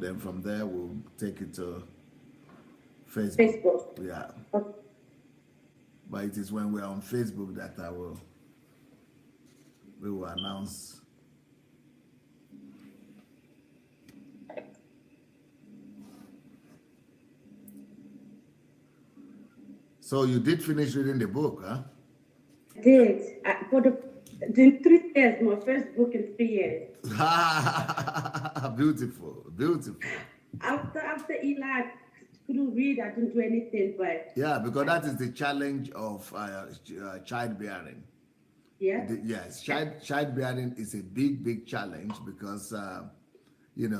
then from there we'll take it to Facebook. Facebook. Yeah, Okay. but it is when we're on Facebook that we will announce. So you did finish reading the book, huh? I did. For in 3 years, my first book in 3 years. Beautiful, beautiful. After Eli, I couldn't read. I didn't do anything. But Yeah, because that is the challenge of childbearing. yeah, Yes, childbearing is a big challenge because it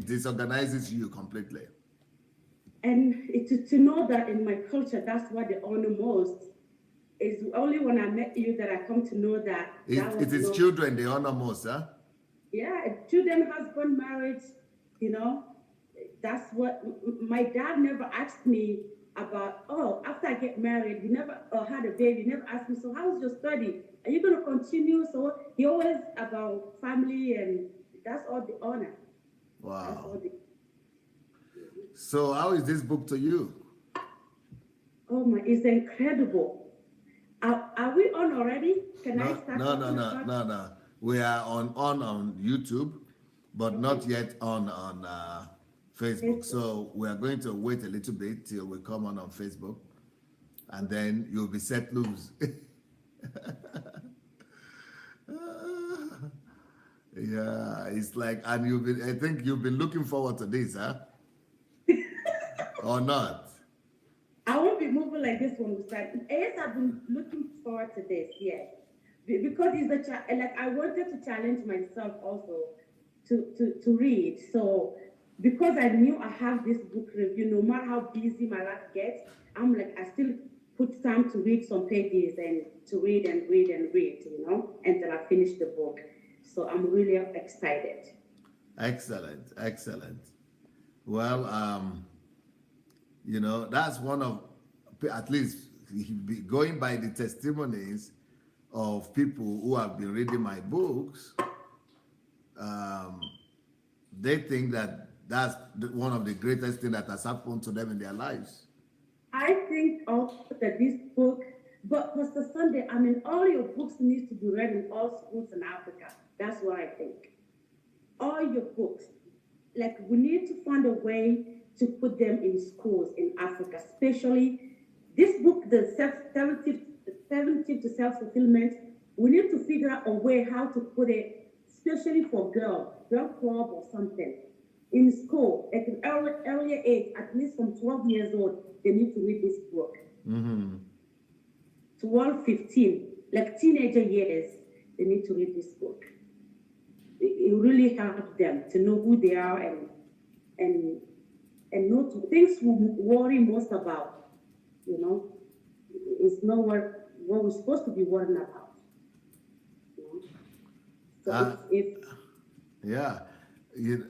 disorganizes you completely. and to know that in my culture, that's what they honor most. It's only when I met you that I come to know that It was is not. children they honor most, huh? Yeah, children, husband, marriage, you know, that's what my dad never asked me about. Oh, after I get married, he never had a baby, he never asked me, so how's your study? Are you going to continue? So he always about family, and that's all the honor. That's Wow. all the. So how is this book to you? Oh my, it's incredible. Are we on already? Can I No, start no, no, talking no, about? no, no. We are on YouTube, but not Okay. yet on Facebook. Facebook. So we are going to wait a little bit till we come on Facebook, and then you'll be set loose. Yeah, it's like, and I think you've been looking forward to this, huh? Or not? I won't be moving like this when we start. Yes, I've been looking forward to this. Yes, because it's like I wanted to challenge myself also to read. So because I knew I have this book review, no matter how busy my life gets, I'm like I still put time to read some pages and to read and read and read, until I finish the book. So I'm really excited. Excellent, excellent. Well, that's one of, at least going by the testimonies of people who have been reading my books, um, they think that that's one of the greatest things that has happened to them in their lives. I think also that this book, but Pastor Sunday, I mean, all your books need to be read in all schools in Africa. That's what I think. All your books, like we need to find a way to put them in schools in Africa, especially this book, the 70 to self-fulfillment. We need to figure out a way how to put it, especially for girl club or something in school at an earlier age, at least from 12 years old, they need to read this book. Mm-hmm. 12, 15, like teenager years, they need to read this book. It really helps them to know who they are and know things we worry most about. You know, it's not what we're supposed to be worrying about. You know? So if Yeah, the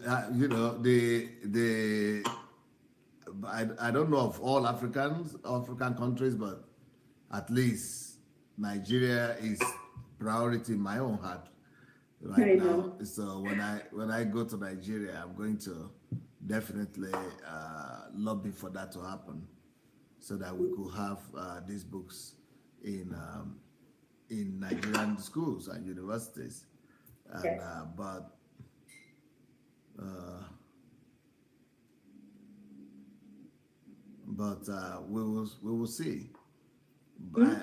I don't know of all African countries, but at least Nigeria is priority in my own heart right I now. know. So when I go to Nigeria, I'm going to definitely lobby for that to happen, so that we could have these books in Nigerian schools and universities. And Yes. But we will see. Hmm?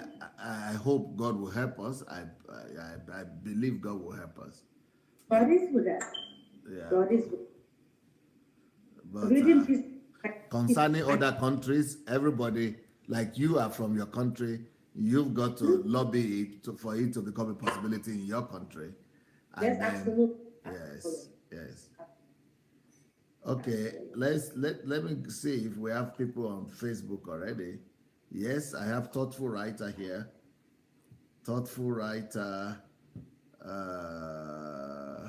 I hope God will help us. I believe God will help us. God is with us. Yeah. God is with But reading this. concerning other countries, everybody, like you are from your country, you've got to lobby for it to become a possibility in your country. Yes, And then, absolutely. yes, Absolutely. yes. Okay, let me see if we have people on Facebook already. Yes, I have thoughtful writer here. Thoughtful writer, uh,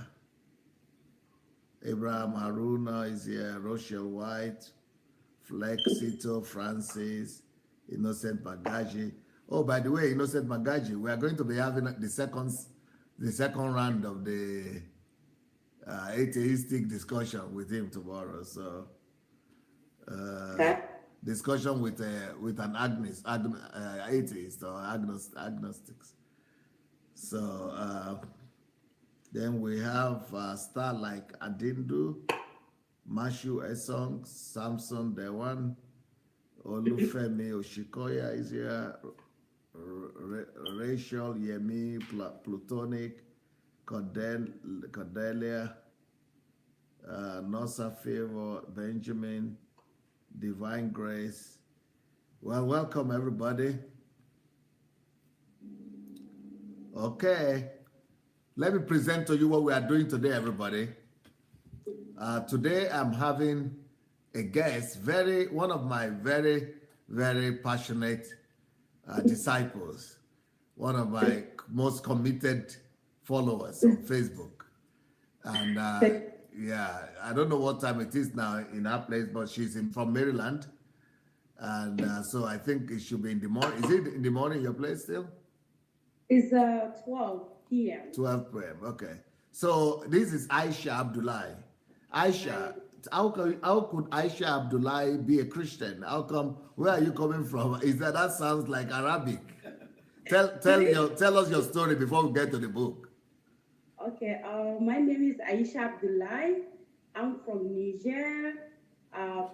Abraham Haruna is here. Rochelle White, Flexito Francis, Innocent Magaji. Oh, by the way, Innocent Magaji, we are going to be having the second round of the atheistic discussion with him tomorrow. So uh, Okay. discussion with an atheist or agnostics. So then we have star like Adindu, Mashu Esong, Samson Dewan, Olufemi Oshikoya is here, Rachel Yemi Plutonic, Cordelia, Nosa Favor, Benjamin, Divine Grace. Well, welcome everybody. Okay, let me present to you what we are doing today, everybody. Today I'm having a guest, one of my very, very passionate disciples, one of my most committed followers on Facebook. And yeah, I don't know what time it is now in her place, but she's from Maryland. And so I think it should be in the morning. Is it in the morning your place still? It's 12 p.m. 12 p.m. Okay. So this is Aicha Abdoulaye. Aicha, how could Aicha Abdoulaye be a Christian? How come? Where are you coming from? That sounds like Arabic? Tell us your story before we get to the book. Okay. My name is Aicha Abdoulaye. I'm from Niger. I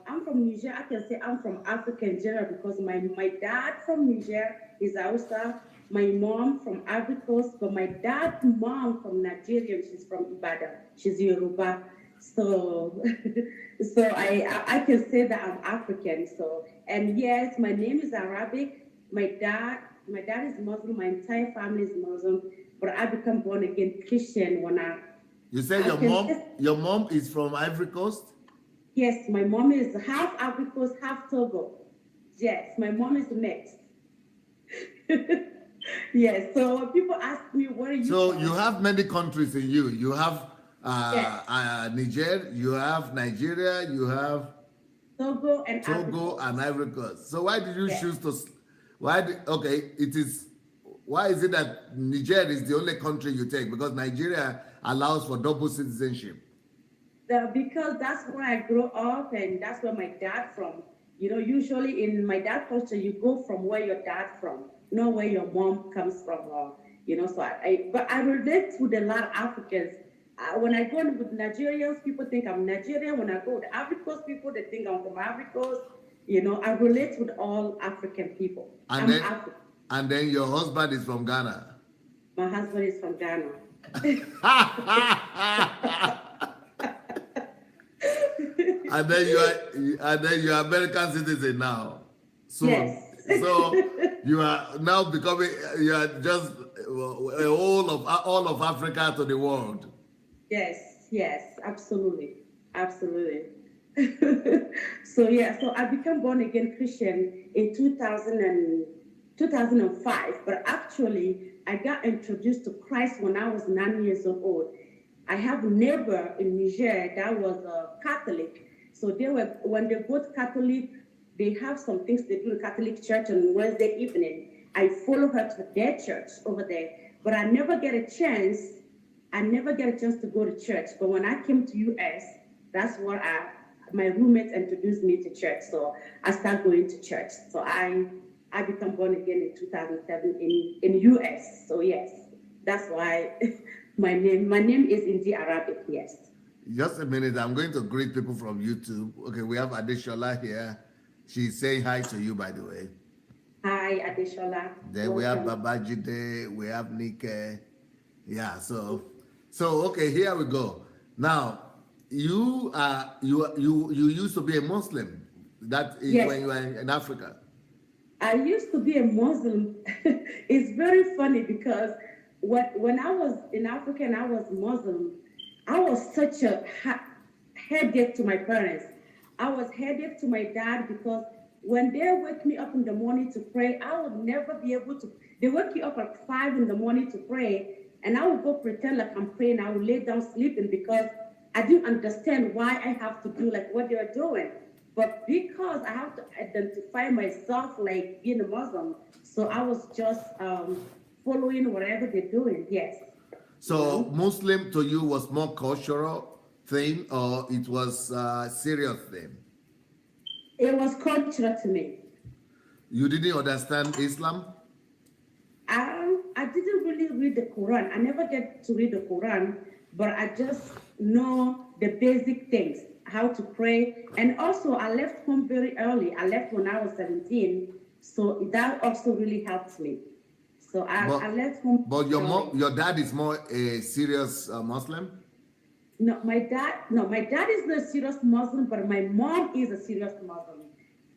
can say I'm from Africa in general because my dad from Niger is Hausa. My mom from Ivory Coast, but my dad's mom from Nigeria. She's from Ibadan. She's Yoruba. So, I can say that I'm African. So, and yes, my name is Arabic. My dad is Muslim. My entire family is Muslim. But I become born again Christian when I. You say your mom is from Ivory Coast? Yes, my mom is half Ivory Coast, half Togo. Yes, my mom is mixed. Yes. So when people ask me, "What are you?" So from? you have many countries in you. You have Yes. Niger, you have Nigeria, you have Togo and Ivory Coast. So why did you Yes. choose to? Why is it that Niger is the only country you take? Because Nigeria allows for double citizenship. Because that's where I grew up and that's where my dad from. Usually in my dad culture, you go from where your dad from, not where your mom comes from. So but I relate with a lot of Africans. When I go with Nigerians, people think I'm Nigerian. When I go with Ivory Coast people, they think I'm from Ivory Coast. I relate with all African people. I'm African. And then your husband is from Ghana. My husband is from Ghana. And then you are American citizen now. So, yes. So you are now you are just all of Africa to the world. Yes, absolutely. So I became born again Christian in 2005, but actually I got introduced to Christ when I was 9 years old. I have a neighbor in Niger that was a Catholic. So when they go to Catholic, they have some things they do in Catholic church on Wednesday evening. I follow her to their church over there, but I never get a chance to go to church. But when I came to US, that's where my roommates introduced me to church. So I started going to church. So I became born again in 2007 in US. So yes, that's why my name is in the Arabic, yes. Just a minute, I'm going to greet people from YouTube. Okay, we have Adeshola here. She's saying hi to you, by the way. Hi, Adeshola. Then we have Babajide, we have Nike. Yeah, so okay, here we go. Now, you used to be a Muslim. That is Yes. when you were in Africa. I used to be a Muslim. It's very funny because when I was in Africa and I was Muslim, I was such a headache to my parents. I was headache to my dad because when they wake me up in the morning to pray, I would never be able to. They wake you up at 5 in the morning to pray, and I would go pretend like I'm praying. I would lay down sleeping because I didn't understand why I have to do like what they are doing. But because I have to identify myself like being a Muslim, so I was just following whatever they're doing. Yes. So Muslim to you was more cultural thing, or it was serious thing? It was cultural to me. You didn't understand Islam? I didn't really read the Quran. I never get to read the Quran, but I just know the basic things, how to pray. And also, I left home very early. I left when I was 17, so that also really helped me. So I left home. But your dad is more a serious Muslim? No, my dad is not a serious Muslim, but my mom is a serious Muslim.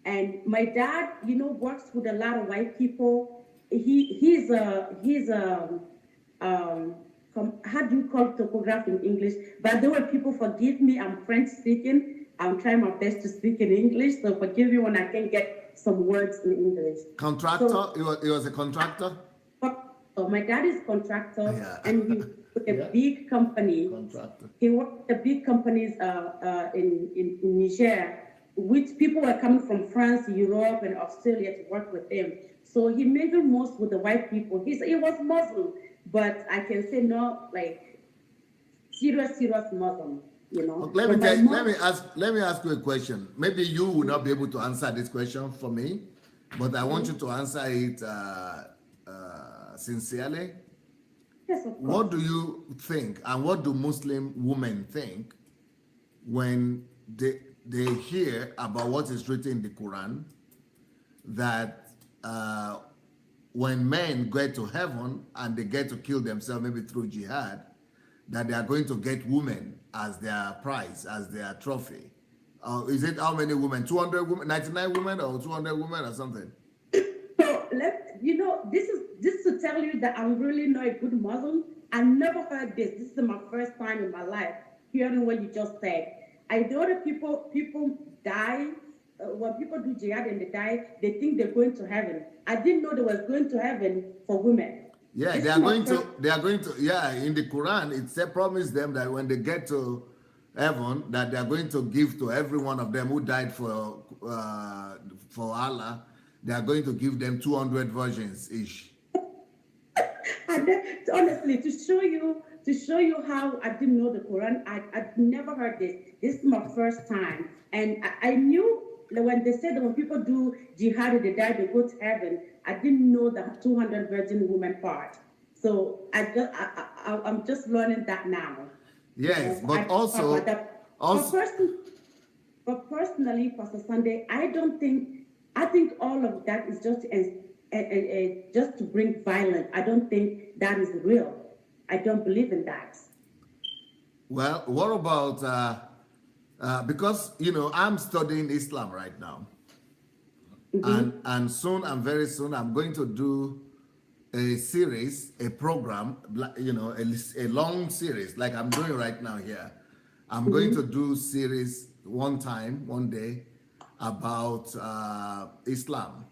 And my dad, works with a lot of white people. He's how do you call topograph in English? By the way, people forgive me. I'm French speaking. I'm trying my best to speak in English, so forgive me when I can't get some words in English. Contractor? So, he was a contractor? So my dad is a contractor, and he worked with a big company. Contractor. He worked with the big companies in Niger, which people were coming from France, Europe, and Australia to work with him. So he mingled most with the white people. He was Muslim, but I can say no, like serious Muslim. Let me ask you a question. Maybe you will not be able to answer this question for me, but I want you to answer it sincerely. Yes, of course. What do you think, and what do Muslim women think when they hear about what is written in the Quran, that when men get to heaven and they get to kill themselves, maybe through jihad, that they are going to get women as their prize, as their trophy? Is it how many women? 200 women, 99 women, or 200 women, or something? So this to tell you that I'm really not a good Muslim. I never heard this. This is my first time in my life hearing what you just said. I know that people die when people do jihad and they die. They think they're going to heaven. I didn't know they was going to heaven for women. Yeah, they are going to. Yeah, in the Quran, it said, promise them that when they get to heaven, that they are going to give to every one of them who died for Allah. They are going to give them 200 virgins each. And honestly, to show you how I didn't know the Quran, I'd never heard this. This is my first time, and I knew that when they said that when people do jihad, they die, they go to heaven. I didn't know the 200 virgin women part. So I'm just learning that now. Yes, but also. But personally, Pastor Sunday, I think all of that is just to bring violence. I don't think that is real. I don't believe in that. Well, what about because I'm studying Islam right now, and soon and very soon I'm going to do a series, a program, a long series like I'm doing right now here. I'm going to do series one day about Islam.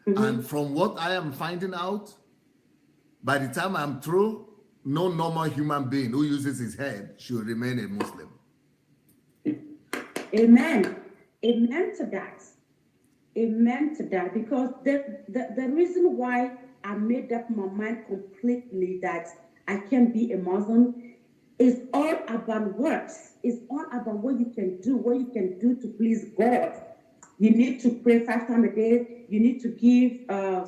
And from what I am finding out, by the time I'm through, no normal human being who uses his head should remain a Muslim. Amen. Amen to that. Amen to that. Because the reason why I made up my mind completely that I can be a Muslim is all about works. It's all about what you can do to please God. You need to pray 5 times a day. You need to give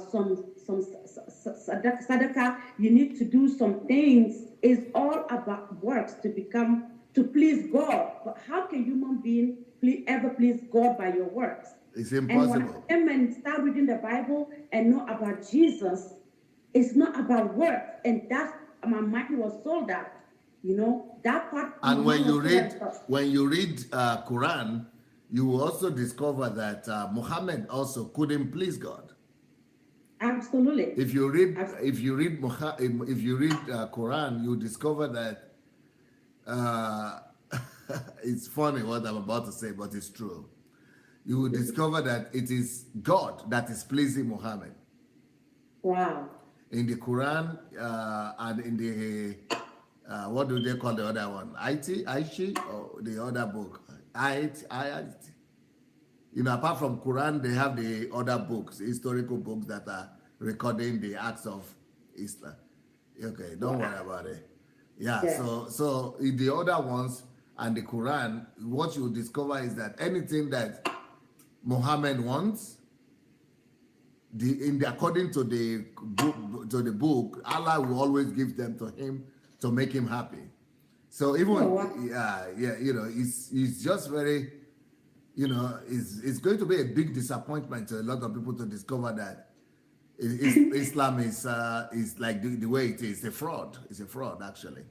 some sadaqah. You need to do some things. It's all about works to please God. But how can human being ever please God by your works? It's impossible. And when I came and start reading the Bible and know about Jesus, it's not about works. And that's my mind was sold out. That part. And when you read Quran, you will also discover that Muhammad also couldn't please God. Absolutely. If you read Quran, you discover that it's funny what I'm about to say, but it's true. You will discover that it is God that is pleasing Muhammad. Wow. In the Quran and in the what do they call the other one? Aicha, or the other book? Apart from Quran, they have the other books, historical books that are recording the acts of Islam. Okay, don't worry about it. Yeah, Yes. so in the other ones and the Quran, what you discover is that anything that Muhammad wants, according to the book, Allah will always give them to him to make him happy. So Oh, even wow. yeah, it's just very, it's going to be a big disappointment to a lot of people to discover that Islam is like the way it is a fraud. It's a fraud actually.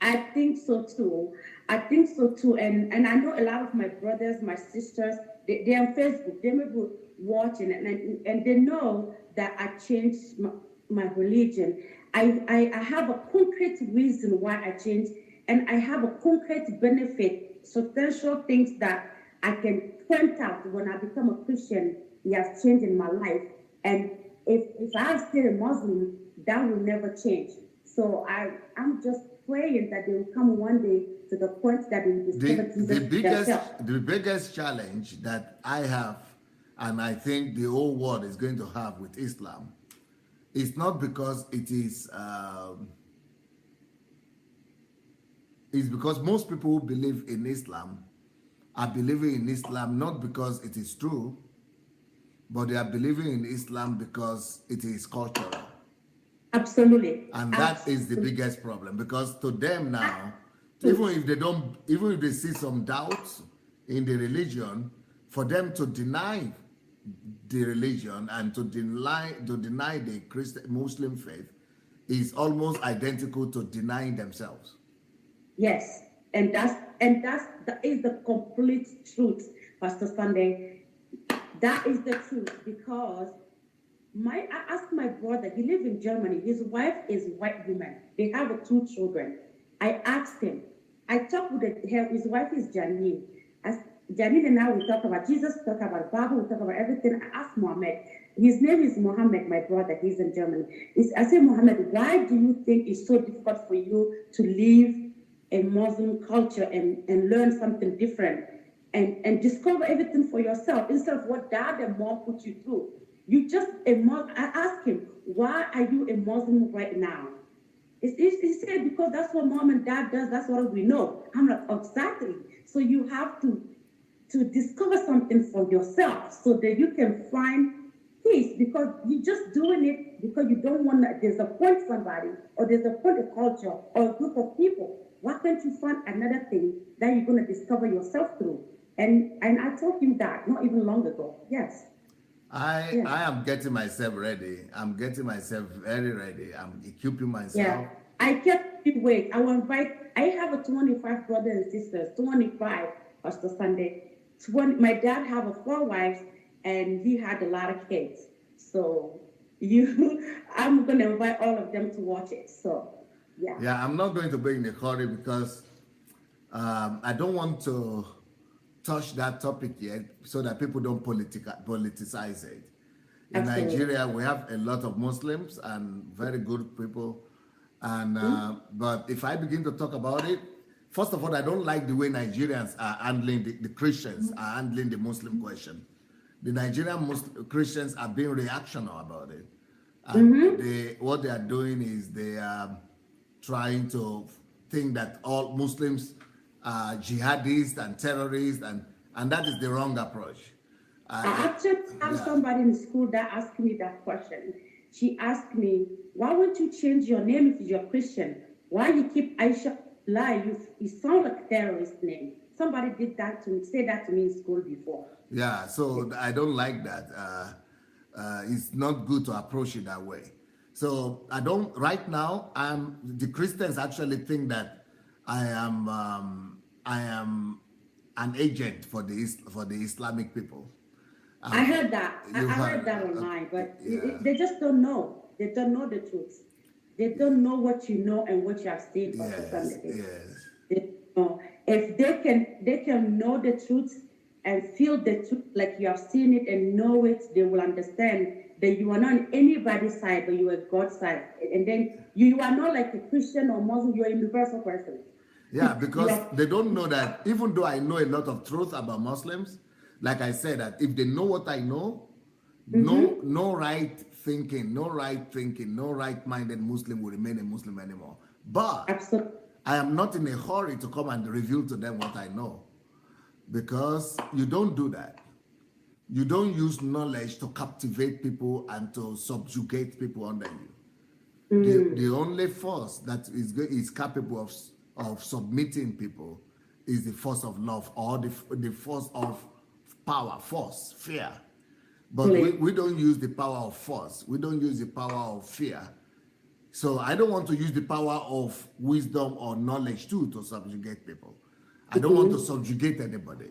I think so too. I think so too. And I know a lot of my brothers, my sisters, they're on Facebook. They may be watching and they know that I changed my religion. I have a concrete reason why I changed, and I have a concrete benefit, substantial things that I can point out when I become a Christian. It has changed in my life. And if I stay a Muslim, that will never change. So I'm just praying that they will come one day to the point that they will discover Jesus themselves. The biggest challenge that I have, and I think the whole world is going to have with Islam, is not because it is. It's because most people who believe in Islam are believing in Islam not because it is true, but they are believing in Islam because it is cultural. Absolutely. And that is the biggest problem, because to them now, even if they see some doubts in the religion, for them to deny the religion and to deny the Christian Muslim faith is almost identical to denying themselves. Yes, that is the complete truth, Pastor Sunday. That is the truth because I asked my brother, he lives in Germany, his wife is white woman. They have two children. I asked him, I talked with his wife is Janine. As Janine and I, we talk about Jesus, talk about Bible, we talk about everything. I asked Mohammed, his name is Mohammed, my brother, he's in Germany. I said, Mohammed, why do you think it's so difficult for you to leave a Muslim culture and learn something different and discover everything for yourself instead of what dad and mom put you through? You just a Muslim. I asked him, why are you a Muslim right now? He said, because that's what mom and dad does. That's what we know. I'm like, exactly. So you have to discover something for yourself so that you can find peace, because you're just doing it because you don't want to disappoint somebody or disappoint a culture or a group of people. Why can't you find another thing that you're going to discover yourself through? And I told him that not even long ago. Yes. I am getting myself ready. I'm getting myself very ready. I'm equipping myself. Yeah. I kept it wait. I will invite. I have a 25 brothers and sisters. 25, Pastor Sunday. 20. My dad have a 4 wives, and he had a lot of kids. So I'm gonna invite all of them to watch it. So yeah. Yeah, I'm not going to be in a hurry because I don't want to touch that topic yet so that people don't politicize it. In Absolutely. Nigeria, we have a lot of Muslims and very good people. And but if I begin to talk about it, first of all, I don't like the way Nigerians are handling the Christians are handling the Muslim question. The Nigerian Christians are being reactionary about it. And what they are doing is they are trying to think that all Muslims are jihadists and terrorists, and that is the wrong approach. I actually have somebody in school that asked me that question. She asked me, why won't you change your name if you're Christian? Why you keep Aicha Abdoulaye? You sound like a terrorist name. Somebody did that to me, say that to me in school before. Yeah, so I don't like that. It's not good to approach it that way. So I don't, right now, the Christians actually think that I am an agent for the Islamic people. I heard that. I heard that online, but they just don't know. They don't know the truth. They don't know what you know and what you have seen. Yes. They know. If they can know the truth and feel the truth, like you have seen it and know it, they will understand that you are not on anybody's side, but you are God's side. And then you are not like a Christian or Muslim. You are a universal person. Yeah, because they don't know that even though I know a lot of truth about Muslims, like I said, that if they know what I know, no right-minded Muslim will remain a Muslim anymore. But Absolutely. I am not in a hurry to come and reveal to them what I know, because you don't do that. You don't use knowledge to captivate people and to subjugate people under you. The only force that is capable of submitting people is the force of love, or the force of power, force, fear. But we don't use the power of force. We don't use the power of fear. So I don't want to use the power of wisdom or knowledge too to subjugate people. I don't want to subjugate anybody.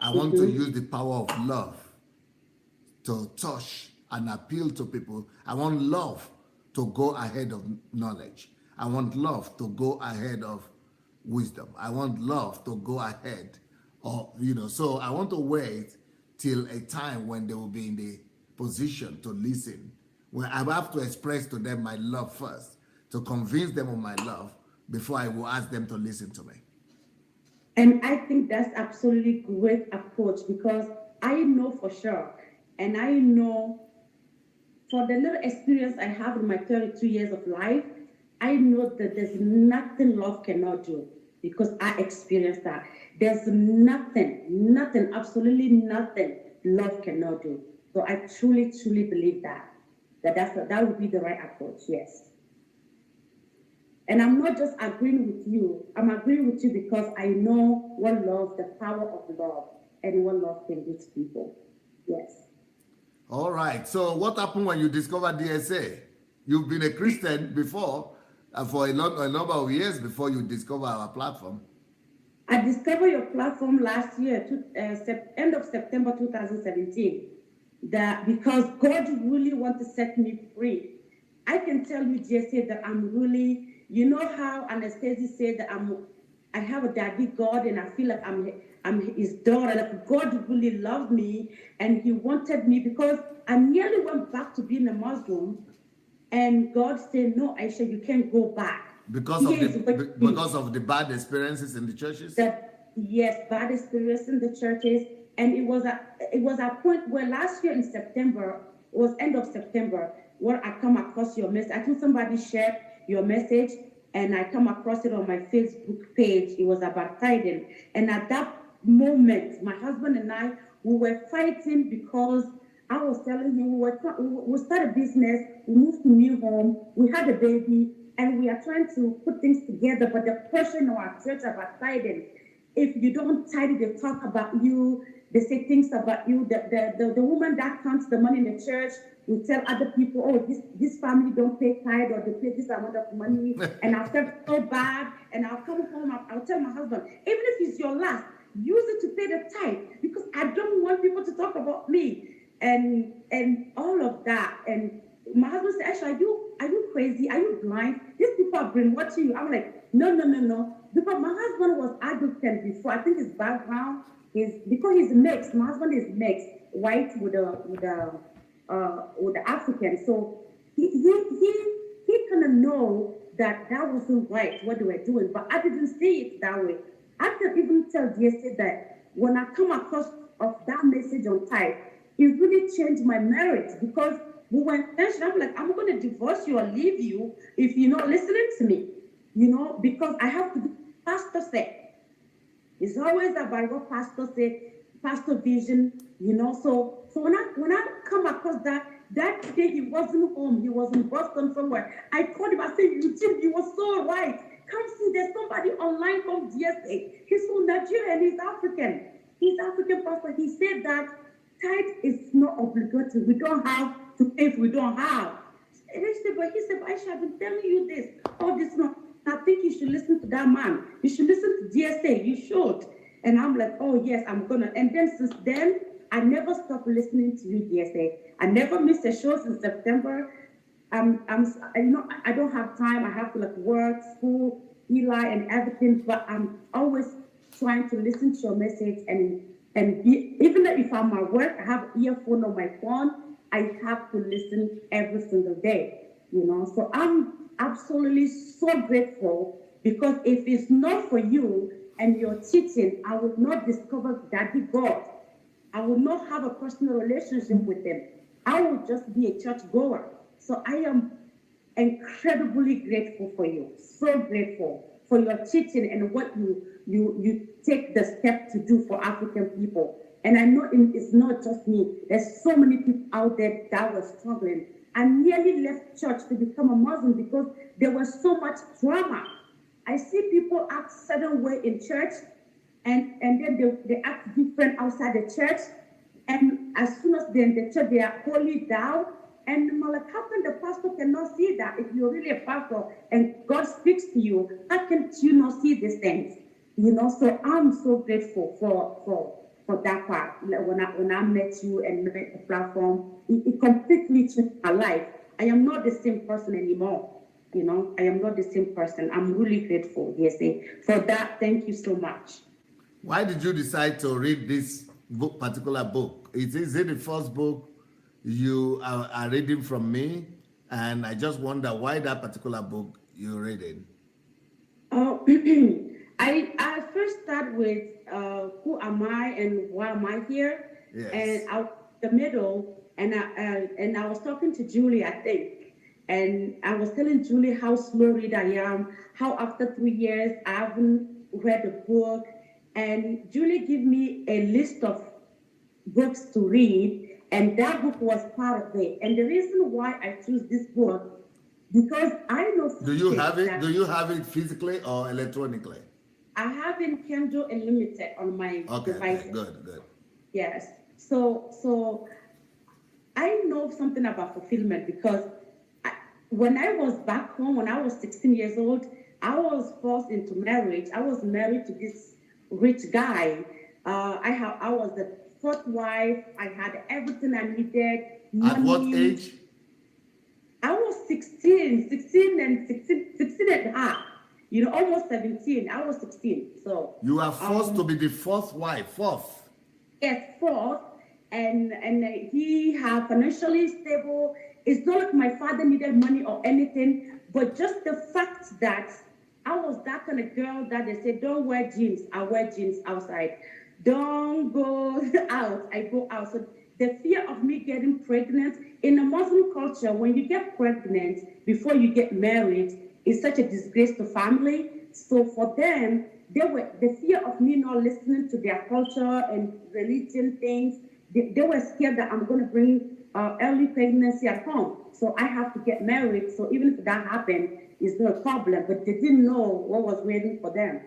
I want to use the power of love to touch and appeal to people. I want love to go ahead of knowledge. I want love to go ahead of wisdom. I want love to go ahead of, so I want to wait till a time when they will be in the position to listen, when I have to express to them my love first, to convince them of my love before I will ask them to listen to me. And I think that's absolutely great approach, because I know for sure, and I know for the little experience I have in my 32 years of life, I know that there's nothing love cannot do, because I experienced that. There's nothing, absolutely nothing love cannot do. So I truly, truly believe that would be the right approach. Yes. And I'm not just agreeing with you. I'm agreeing with you because I know what love, the power of love, and what love can do to people. Yes. All right. So what happened when you discovered DSA? You've been a Christian before, for a number of years before you discover our platform. I discovered your platform last year, end of September 2017, that because God really wants to set me free. I can tell you, DSA, that I'm really, you know how Anastasia said that I have a daddy God, and I feel like I'm his daughter. Like God really loved me, and He wanted me, because I nearly went back to being a Muslim, and God said, "No, Aicha, you can't go back." Because of the bad experiences in the churches? Bad experience in the churches. And it was a point where last year in September, it was end of September, where I come across your message. I think somebody shared your message, and I come across it on my Facebook page. It was about tithing. And at that moment, my husband and I, we were fighting, because I was telling him we started a business, we moved to new home, we had a baby, and we are trying to put things together. But the pressure in our church about tithing, if you don't tithe, they talk about you, they say things about you. The woman that counts the money in the church will tell other people, oh, this family don't pay tithe, or they pay this amount of money. And I'll feel so bad, and I'll come home, I'll tell my husband, even if it's your last, use it to pay the tithe, because I don't want people to talk about me. And all of that. And my husband said, Aicha, are you crazy? Are you blind? These people are brainwashing you. I'm like, no. Because my husband was adopted before. I think his background is because he's mixed. My husband is mixed, white with the African. So he kind of know that wasn't right what they were doing. But I didn't see it that way. I can even tell DSA that when I come across of that message on tithe, it really changed my marriage, because we were intentional. I'm like, I'm going to divorce you or leave you if you're not listening to me, because I have to do what pastor said. It's always about what pastor said, pastor vision, So when I come across that day, he wasn't home. He was in Boston somewhere. I called him. I said, Eugene, you were so right. Come see, there's somebody online from DSA. He's from Nigeria and he's African. He's African pastor. He said that tithe is not obligatory. We don't have to pay if we don't have. And he said, Aicha, I've been telling you this. All this no. I think you should listen to that man. You should listen to DSA. You should. And I'm like, oh yes, I'm gonna. And then since then, I never stopped listening to you, DSA. I never missed a show since September. I don't have time. I have to work, school, Eli, and everything. But I'm always trying to listen to your message and even if I'm at work, I have an earphone on my phone. I have to listen every single day. So I'm absolutely so grateful, because if it's not for you and your teaching, I would not discover Daddy God. I would not have a personal relationship with Him. I would just be a church goer. So I am incredibly grateful for you. So grateful for your teaching and what you take the step to do for African people. And I know it's not just me. There's so many people out there that were struggling. I nearly left church to become a Muslim because there was so much drama. I see people act certain way in church, and then they act different outside the church. And as soon as they're in the church, they are wholly down. And like, how can the pastor cannot see that? If you're really a pastor and God speaks to you, how can you not see these things? You know, so I'm so grateful for that part. Like when I met you and met the platform, it completely changed my life. I am not the same person anymore. You know, I am not the same person. I'm really grateful, yes, for that. Thank you so much. Why did you decide to read this book, particular book? Is it the first book you are reading from me? And I just wonder why that particular book you're reading. Oh, I first start with who am I and why am I here? Yes. And the middle, and I was talking to Julie, I think, and I was telling Julie how slow read I am, how after 3 years I haven't read a book, and Julie gave me a list of books to read, and that book was part of it. And the reason why I choose this book, because I know. Do you have it? Do you have it physically or electronically? I have in Kindle Unlimited on my device. Okay, good. Yes. So I know something about fulfillment because when I was back home, when I was 16 years old, I was forced into marriage. I was married to this rich guy. I was the fourth wife. I had everything I needed. Money. At what age? I was 16 and a half. You know, almost 17. I was 16. So you are forced to be the fourth wife. Fourth. Yes, fourth. And he had financially stable. It's not like my father needed money or anything, but just the fact that I was that kind of girl that they said, don't wear jeans. I wear jeans outside. Don't go out. I go out. So the fear of me getting pregnant in a Muslim culture, when you get pregnant before you get married, is such a disgrace to family. So for them, the fear of me not listening to their culture and religion things. They were scared that I'm going to bring early pregnancy at home. So I have to get married. So even if that happened, it's not a problem. But they didn't know what was waiting for them.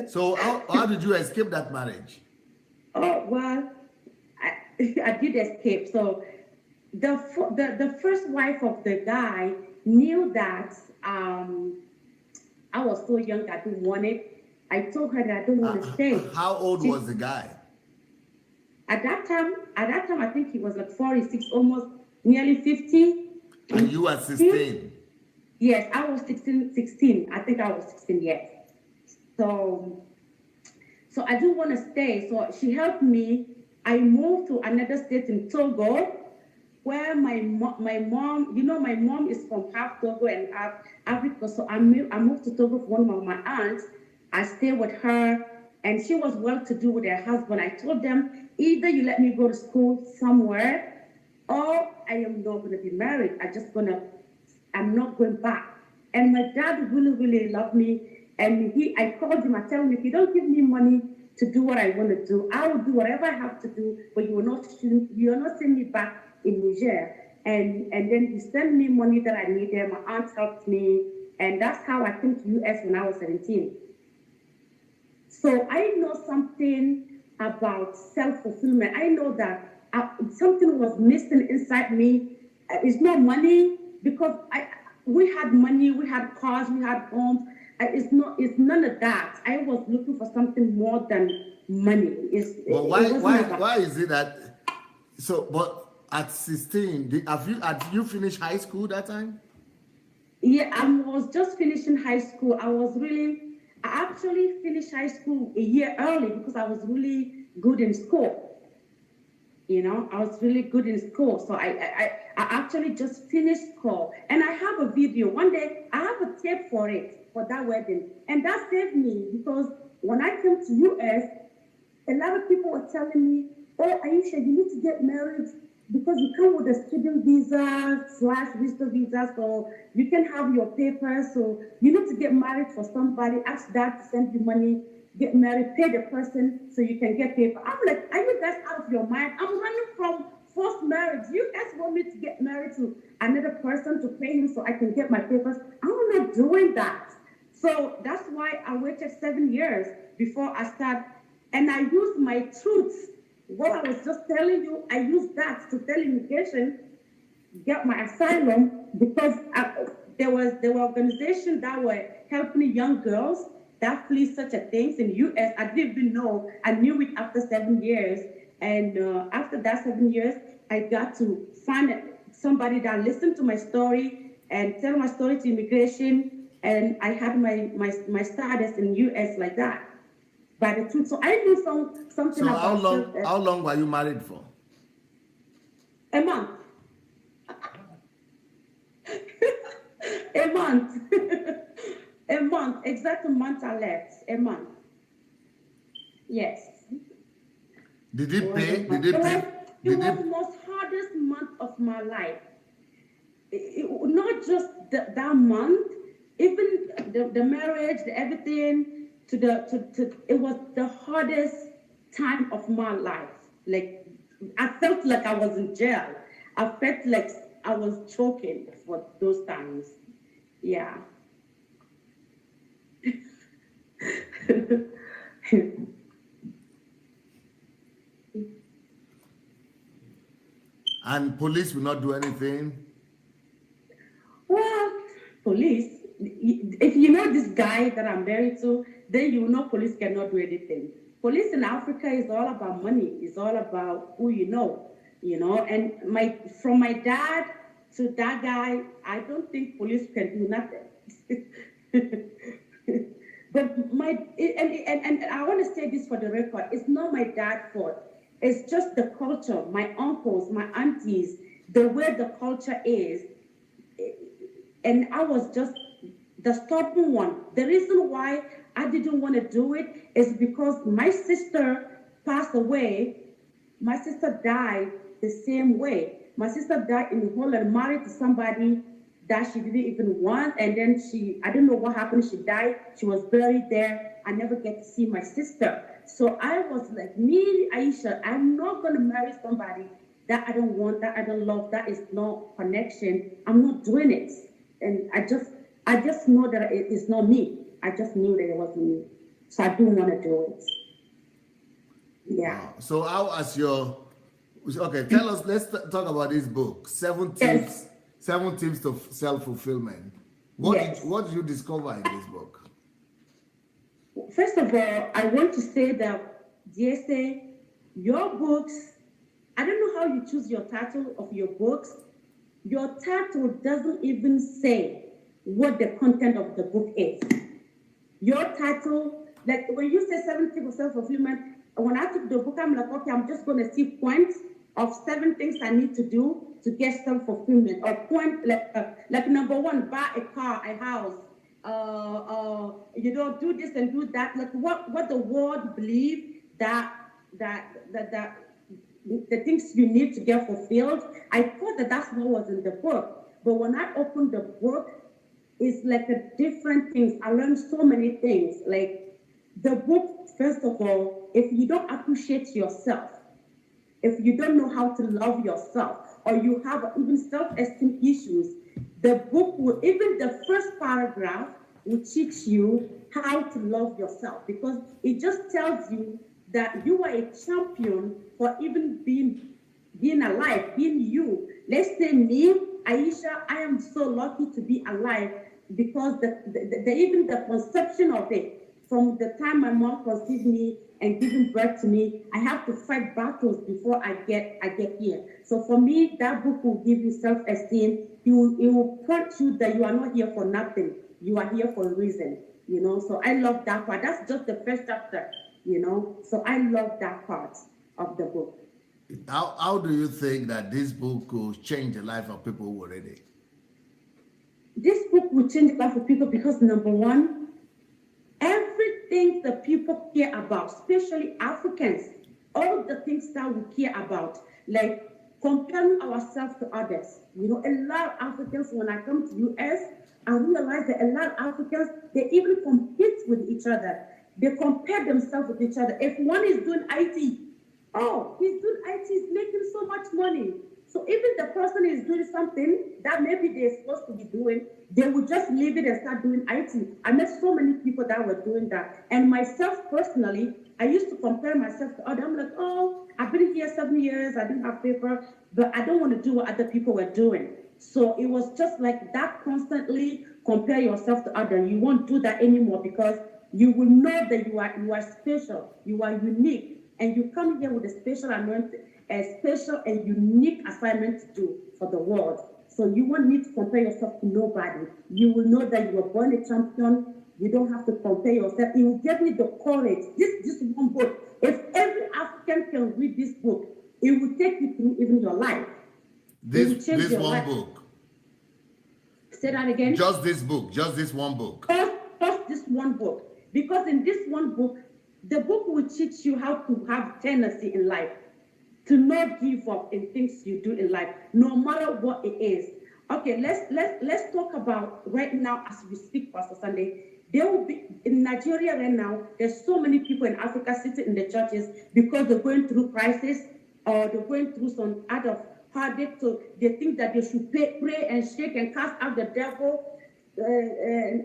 So how did you escape that marriage? Oh, well, I did escape. So the first wife of the guy knew that I was so young, I didn't want it. I told her that I don't want to stay. How old was the guy? At that time, I think he was like 46, almost nearly 50. And you were 16? Yes, I was 16. I think I was 16, yes. So I didn't want to stay. So she helped me. I moved to another state in Togo, where my mom, you know, my mom is from half Togo and half Africa. So I moved to Togo for one of my aunts. I stayed with her, and she was well-to-do with her husband. I told them, either you let me go to school somewhere, or I am not going to be married. I'm not going back. And my dad really, really loved me. And I called him, I tell him, if you don't give me money to do what I want to do, I will do whatever I have to do, but you are not sending me back in Niger. And then he sent me money that I needed. My aunt helped me. And that's how I came to US when I was 17. So I know something about self-fulfillment. I know that something was missing inside me. It's not money, because we had money, we had cars, we had homes. It's none of that. I was looking for something more than money. Why is it that? So, but at 16, had you finished high school that time? Yeah, I was just finishing high school. I actually finished high school a year early because I was really good in school. You know, I was really good in school. So I actually just finished school. And I have a video. One day, I have a tape for that wedding. And that saved me, because when I came to US, a lot of people were telling me, oh, Aisha, you need to get married because you come with a student visa slash visitor visa, so you can have your papers. So you need to get married for somebody, ask dad to send you money, get married, pay the person so you can get paper. I'm like, are you guys out of your mind? I'm running from forced marriage. You guys want me to get married to another person to pay him so I can get my papers? I'm not doing that. So that's why I waited 7 years before I start, and I used my truth. What I was just telling you, I used that to tell immigration get my asylum because there were organizations that were helping young girls that flee such a things in U.S. I didn't even know. I knew it after 7 years, and after that 7 years, I got to find somebody that listened to my story and tell my story to immigration, and I had my status in U.S. like that by the truth. So I knew something So about how long were you married for? a month. A month. A month. Exact month I left. A month. Yes. Did it pay? Did It it pay? was the most hardest month of my life. Not just that month, even the marriage, the everything, it was the hardest time of my life. Like I felt like I was in jail. I felt like I was choking for those times. Yeah. And police will not do anything? Well, police, if you know this guy that I'm married to, then you know police cannot do anything. Police in Africa is all about money. It's all about who you know. And from my dad to that guy, I don't think police can do nothing. But and I want to say this for the record, it's not my dad's fault. It's just the culture, my uncles, my aunties, the way the culture is. And I was just the stubborn one. The reason why I didn't want to do it is because my sister passed away. My sister died the same way. My sister died in Holland, married to somebody that she didn't even want. And then I don't know what happened. She died. She was buried there. I never get to see my sister. So I was like, me, Aisha, I'm not going to marry somebody that I don't want, that I don't love, that is no connection. I'm not doing it. And I just know that it is not me. I just knew that it wasn't me. So I didn't want to do it. Yeah. Wow. So how as your okay? Tell us. Let's talk about this book. Yes. 7 tips to self-fulfillment. Yes. What did you discover in this book? First of all, I want to say that, DSA, your books, I don't know how you choose your title of your books. Your title doesn't even say what the content of the book is. Your title, like when you say 7 tips of self-fulfillment, when I took the book, I'm like, okay, I'm just going to see points of 7 things I need to do to get self-fulfillment. Or point, like number 1, buy a car, a house. Do this and do that. Like what the world believe that the things you need to get fulfilled. I thought that that's what was in the book. But when I opened the book, it's like a different things. I learned so many things. Like the book, first of all, if you don't appreciate yourself, if you don't know how to love yourself, or you have even self-esteem issues, the book will, even the first paragraph will teach you how to love yourself, because it just tells you that you are a champion for even being alive, being you. Let's say me, Aisha, I am so lucky to be alive because even the conception of it, from the time my mom conceived me and giving birth to me, I have to fight battles before I get here. So for me, that book will give you self-esteem. It will point you that you are not here for nothing. You are here for a reason, So I love that part. That's just the first chapter, So I love that part of the book. How do you think that this book will change the life of people who are ready? This book will change the life of people because, number one, everything that people care about, especially Africans, all the things that we care about, like comparing ourselves to others. You know, a lot of Africans, when I come to US, I realize that a lot of Africans, they even compete with each other. They compare themselves with each other. If one is doing IT, oh, he's doing IT, he's making so much money. So even the person is doing something that maybe they're supposed to be doing, they would just leave it and start doing IT. I met so many people that were doing that. And myself personally, I used to compare myself to others. I'm like, oh, I've been here 7 years, I didn't have paper, but I don't want to do what other people were doing. So it was just like that, constantly compare yourself to others. You won't do that anymore because you will know that you are special, you are unique, and you come here with a special anointing, a special and unique assignment to do for the world. So you won't need to compare yourself to nobody. You will know that you were born a champion. You don't have to compare yourself. It will give you the courage. This one book, if every African can read this book, it will take you through even your life. This one life. Book. Say that again. Just this book, just this one book. Just this one book. Because in this one book, the book will teach you how to have tenacity in life, to not give up in things you do in life, no matter what it is. Okay, let's talk about right now as we speak, Pastor Sunday. There will be in Nigeria right now. There's so many people in Africa sitting in the churches because they're going through crisis or they're going through some out of heartache. So they think that they should pray and shake and cast out the devil,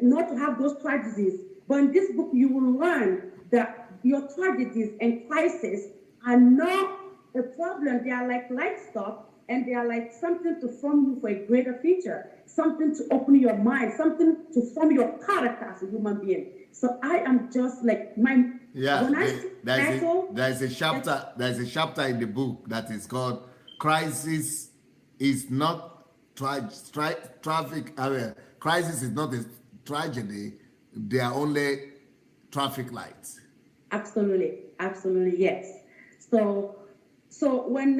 not to have those tragedies. But in this book, you will learn that your tragedies and crises are not a problem. They are like livestock, and they are like something to form you for a greater future, something to open your mind, something to form your character as a human being. So I am just like my there's a chapter in the book that is called "Crisis is not traffic." Crisis is not a tragedy; they are only traffic lights. Absolutely, yes. So when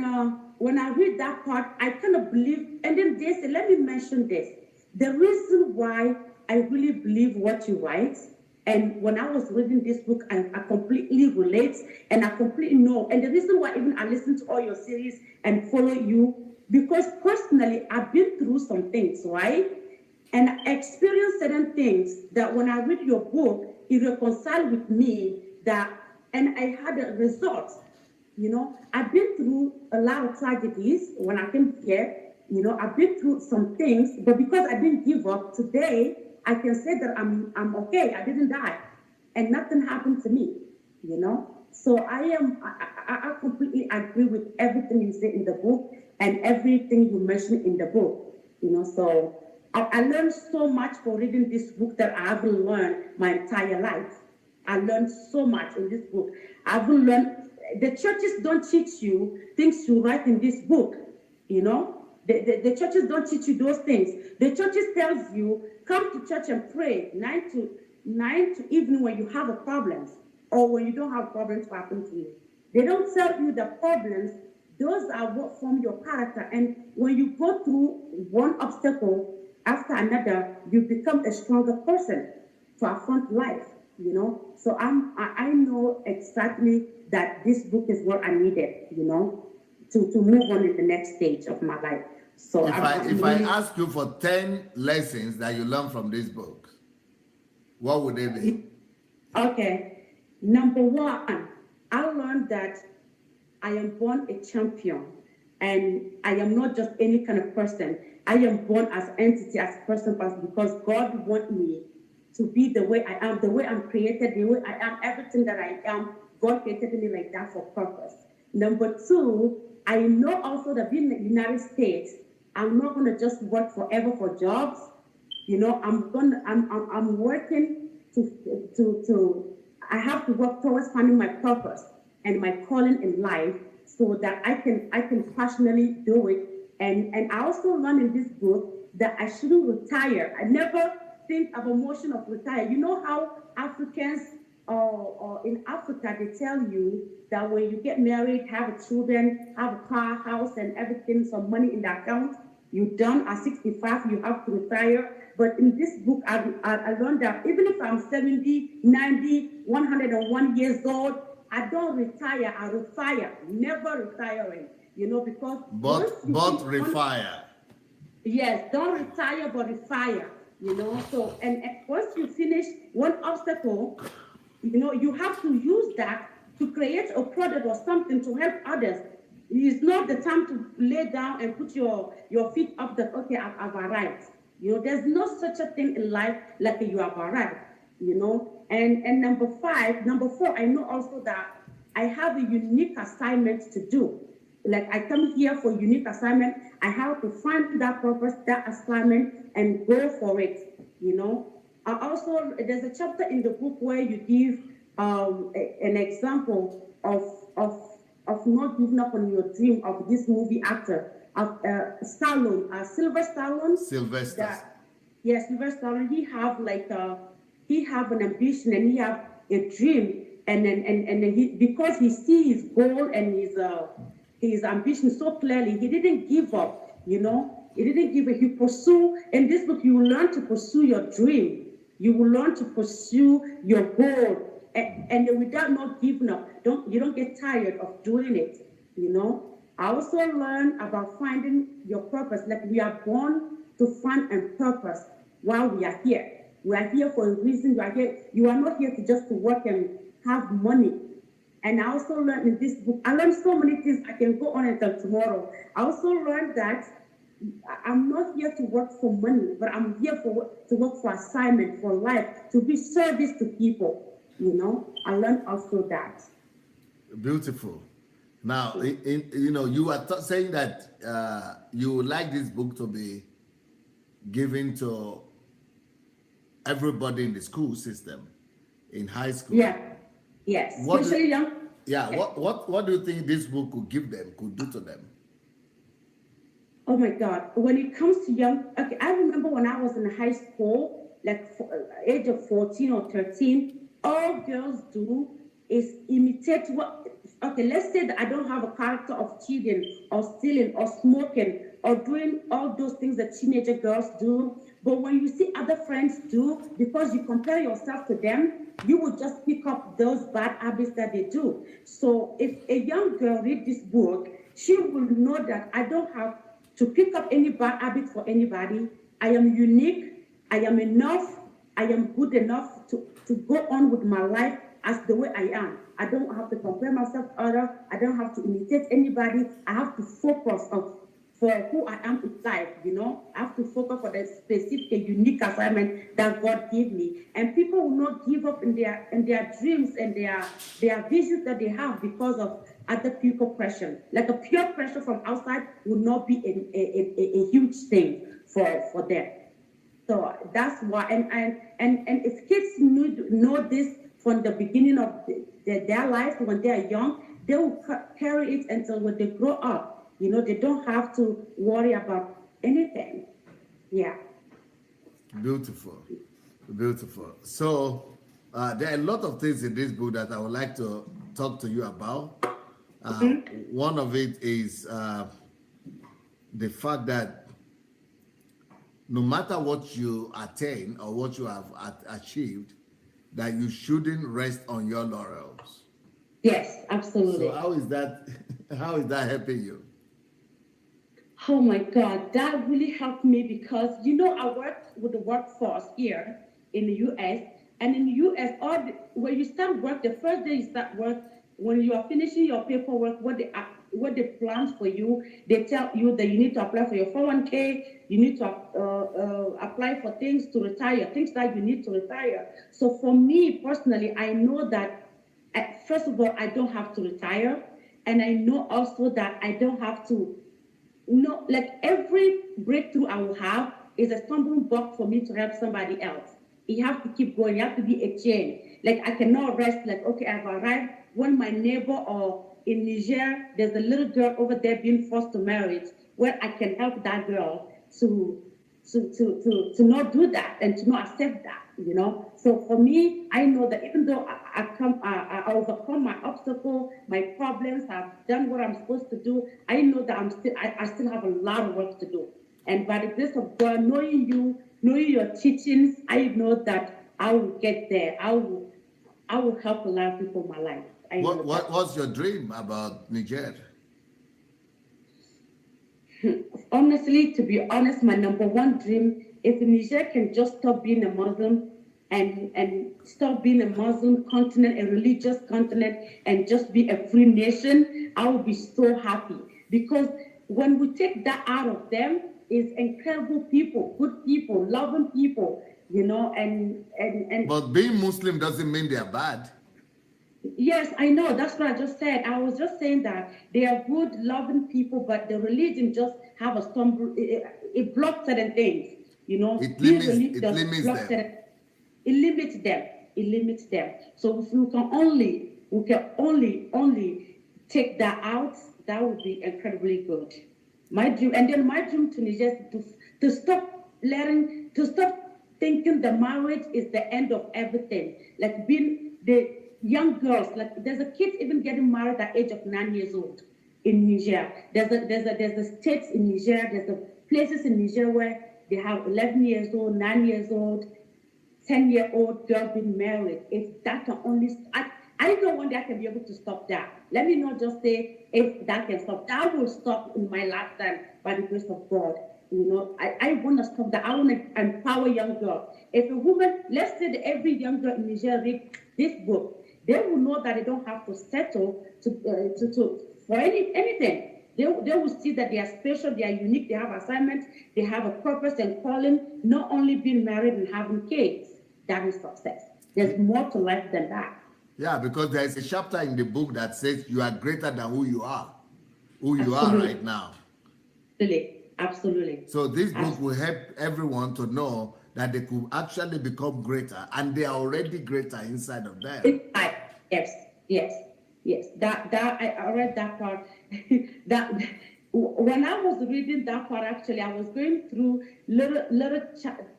I read that part, I kind of believe, and then they say, let me mention this. The reason why I really believe what you write, and when I was reading this book, I completely relate, and I completely know. And the reason why even I listen to all your series and follow you, because personally, I've been through some things, right? And I experienced certain things that when I read your book, it reconciled with me and I had a result. You know, I've been through a lot of tragedies when I came here. You know, I've been through some things, but because I didn't give up, today I can say that I'm okay. I didn't die, and nothing happened to me. You know, so I completely agree with everything you say in the book and everything you mentioned in the book. You know, so I learned so much for reading this book that I haven't learned my entire life. I learned so much in this book. I've learned. The churches don't teach you things you write in this book, you know. The churches don't teach you those things. The churches tells you, come to church and pray 9 to evening when you have a problem or when you don't have problems happen to you. They don't tell you the problems. Those are what form your character. And when you go through one obstacle after another, you become a stronger person to affront life, you know. So I know exactly that this book is what I needed, you know, to move on in the next stage of my life. So if I ask you for 10 lessons that you learned from this book, what would they be? Okay. Number one, I learned that I am born a champion, and I am not just any kind of person. I am born as an entity, as a person, because God wants me to be the way I am, the way I'm created, the way I am, everything that I am. God created me like that for purpose. Number two, I know also that being in the United States, I'm not gonna just work forever for jobs. You know, I'm working I have to work towards finding my purpose and my calling in life so that I can passionately do it. And I also learned in this book that I shouldn't retire. I never think of a motion of retire. You know how Africans or in Africa, they tell you that when you get married, have children, have a car, house, and everything, some money in the account, you're done at 65, you have to retire. But in this book, I learned that even if I'm 70, 90, 101 years old, I don't retire, I retire, never retiring. because But once you but finish one, refire. yes, don't retire but refire. So and once you finish one obstacle, you have to use that to create a product or something to help others. It's not the time to lay down and put your feet up that, okay, I've arrived. There's no such a thing in life like you have arrived. And number four, I know also that I have a unique assignment to do. Like I come here for unique assignment, I have to find that purpose, that assignment, and go for it. I also, there's a chapter in the book where you give an example of not giving up on your dream of this movie actor of Stallone, Sylvester Stallone. Sylvester. That, yes, Sylvester Stallone. He have an ambition and he have a dream, and then he, because he see his goal and his ambition so clearly, he didn't give up. He didn't give up. He pursue. In this book, you will learn to pursue your dream. You will learn to pursue your goal, and without not giving up. You don't get tired of doing it. I also learned about finding your purpose. Like we are born to find a purpose while we are here. We are here for a reason. You are here. You are not here to just to work and have money. And I also learned in this book, I learned so many things. I can go on until tomorrow. I also learned that I'm not here to work for money, but I'm here to work for assignment, for life, to be service to people. I learned also that. Beautiful. Now, you are saying that you would like this book to be given to everybody in the school system, in high school. Yeah. Yes. Especially young. Yeah. What do you think this book could give them, could do to them? Oh my God. When it comes to young, okay, I remember when I was in high school, like age of 14 or 13, all girls do is imitate okay, let's say that I don't have a character of cheating or stealing or smoking or doing all those things that teenager girls do. But when you see other friends do, because you compare yourself to them, you will just pick up those bad habits that they do. So if a young girl reads this book, she will know that I don't have to pick up any bad habit for anybody. I am unique. I am enough. I am good enough to go on with my life as the way I am. I don't have to compare myself to others. I don't have to imitate anybody. I have to focus for who I am in life, I have to focus for the specific and unique assignment that God gave me. And people will not give up in their dreams and their visions that they have because of other people pressure. Like a peer pressure from outside will not be a huge thing for them. So that's why, and if kids know this from the beginning of their life, when they are young, they will carry it until when they grow up. They don't have to worry about anything. Yeah. Beautiful. So there are a lot of things in this book that I would like to talk to you about. One of it is the fact that no matter what you attain or what you have achieved, that you shouldn't rest on your laurels. Yes, absolutely. So how is that helping you? Oh my God, that really helped me because, I work with the workforce here in the U.S. And in the U.S., when you start work, the first day you start work, when you are finishing your paperwork, what they plan for you, they tell you that you need to apply for your 401k, you need to apply for things to retire, things that you need to retire. So for me personally, I know that, first of all, I don't have to retire. And I know also that I don't have to, like every breakthrough I will have is a stumbling block for me to help somebody else. You have to keep going. You have to be a chain. Like I cannot rest. Like, okay, I've arrived. When my neighbor or in Niger, there's a little girl over there being forced to marriage, where I can help that girl to not do that and to not accept that. So for me, I know that even though I overcome my obstacle, my problems, I've done what I'm supposed to do, I know that I still have a lot of work to do. And by the grace of God, knowing your teachings, I know that I will get there. I will help a lot of people in my life. What's your dream about Niger? Honestly, to be honest, my number one dream, if Niger can just stop being a Muslim and stop being a Muslim continent, a religious continent, and just be a free nation, I will be so happy. Because when we take that out of them, is incredible people, good people, loving people, and But being Muslim doesn't mean they're bad. yes, I know. That's what I just said. I was just saying that they are good, loving people, but the religion just have a stumble. It blocks certain things. Being It religious limits blocks them. certain. It limits them. It limits them. So if we can only take that out, that would be incredibly good. My dream, and then my dream to Niger is to stop thinking the marriage is the end of everything. Like being the young girls, like there's a kid even getting married at the age of 9 years old in Niger. There's a states in Niger, there's a places in Niger where they have 11 years old, 9 years old, 10-year-old girl being married. If that can only, I know one day I can be able to stop that. Let me not just say if that can stop. That will stop in my lifetime by the grace of God. I want to stop that. I want to empower young girls. If a woman, let's say that every young girl in Nigeria read this book, they will know that they don't have to settle for anything. They will see that they are special, they are unique, they have assignments, they have a purpose and calling, not only being married and having kids. That is success. There's more to life than that. Yeah, because there is a chapter in the book that says you are greater than who you are Absolutely. right now. Absolutely. So this book will Absolutely. help everyone to know that they could actually become greater, and they are already greater inside of them. Yes, yes, yes. That I read that part. that when I was reading that part, actually, I was going through little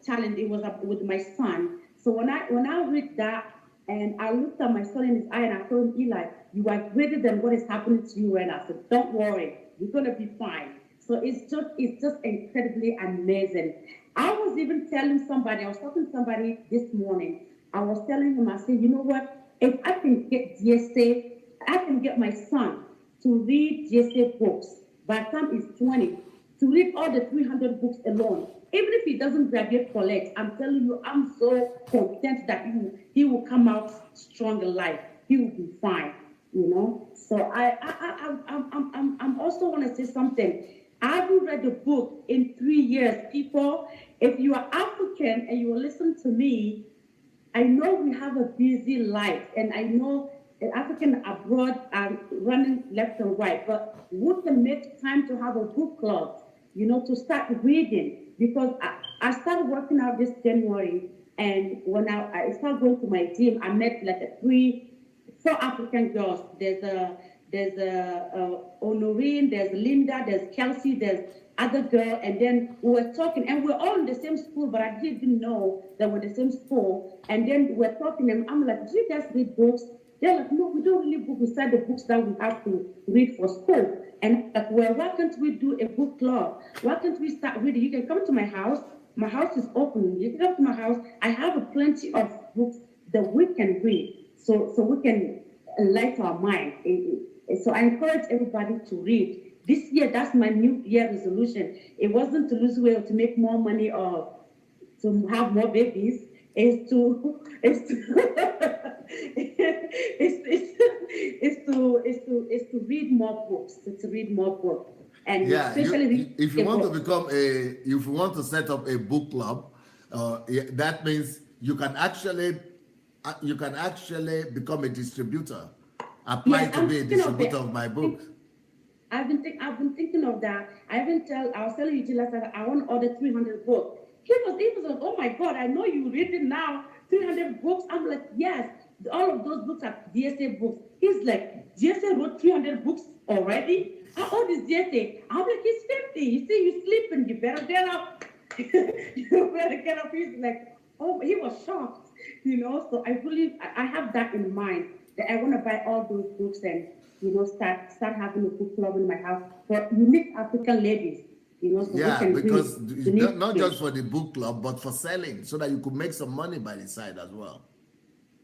challenge. It was with my son. So when I read that, and I looked at my son in his eye, and I told him, Eli, you are greater than what is happening to you right now. So don't worry, you're gonna be fine. So it's just incredibly amazing. I was even telling somebody, I was talking to somebody this morning. I was telling him, I said, you know what? If I can get GSA, I can get my son to read GSA books by the time he's 20, to read all the 300 books alone. Even if he doesn't graduate college, I'm telling you, I'm so content that he will come out strong in life. He will be fine. So I'm also want to say something. I haven't read the book in 3 years. People, if you are African and you listen to me, I know we have a busy life, and I know African abroad are running left and right, but we can make time to have a book club, to start reading. Because I started working out this January, and when I started going to my gym, I met like four African girls. There's a Honorine, there's Linda, there's Kelsey, there's other girl, and then we were talking, and we're all in the same school, but I didn't know that we're in the same school. And then we're talking, and I'm like, do you guys read books? They're like, no, we don't read books beside the books that we have to read for school. And like, well, why can't we do a book club? Why can't we start reading? You can come to my house. My house is open. You can come to my house. I have plenty of books that we can read, so we can enlighten our mind. So I encourage everybody to read. This year, that's my New Year resolution. It wasn't to lose weight or to make more money or to have more babies. It's to read more books. To read more books, and Yeah, especially read if you want to books. become if you want to set up a book club, that means you can actually become a distributor. Apply Yes, to I'm be a thinking of distributor it. of my books. I've been thinking of that. I was telling you last time I want to order 300 books. He was like, oh my God, I know you read it now. 300 books. I'm like, yes, all of those books are DSA books. He's like, DSA wrote 300 books already? How old is DSA? I'm like, he's 50. You see, you sleeping, you better get up. You better get up. He's like, oh, he was shocked. So I have that in mind that I want to buy all those books and start having a book club in my house for unique African ladies, so we Yeah, can read because unique not just books. for the book club, but for selling, so that you could make some money by the side as well.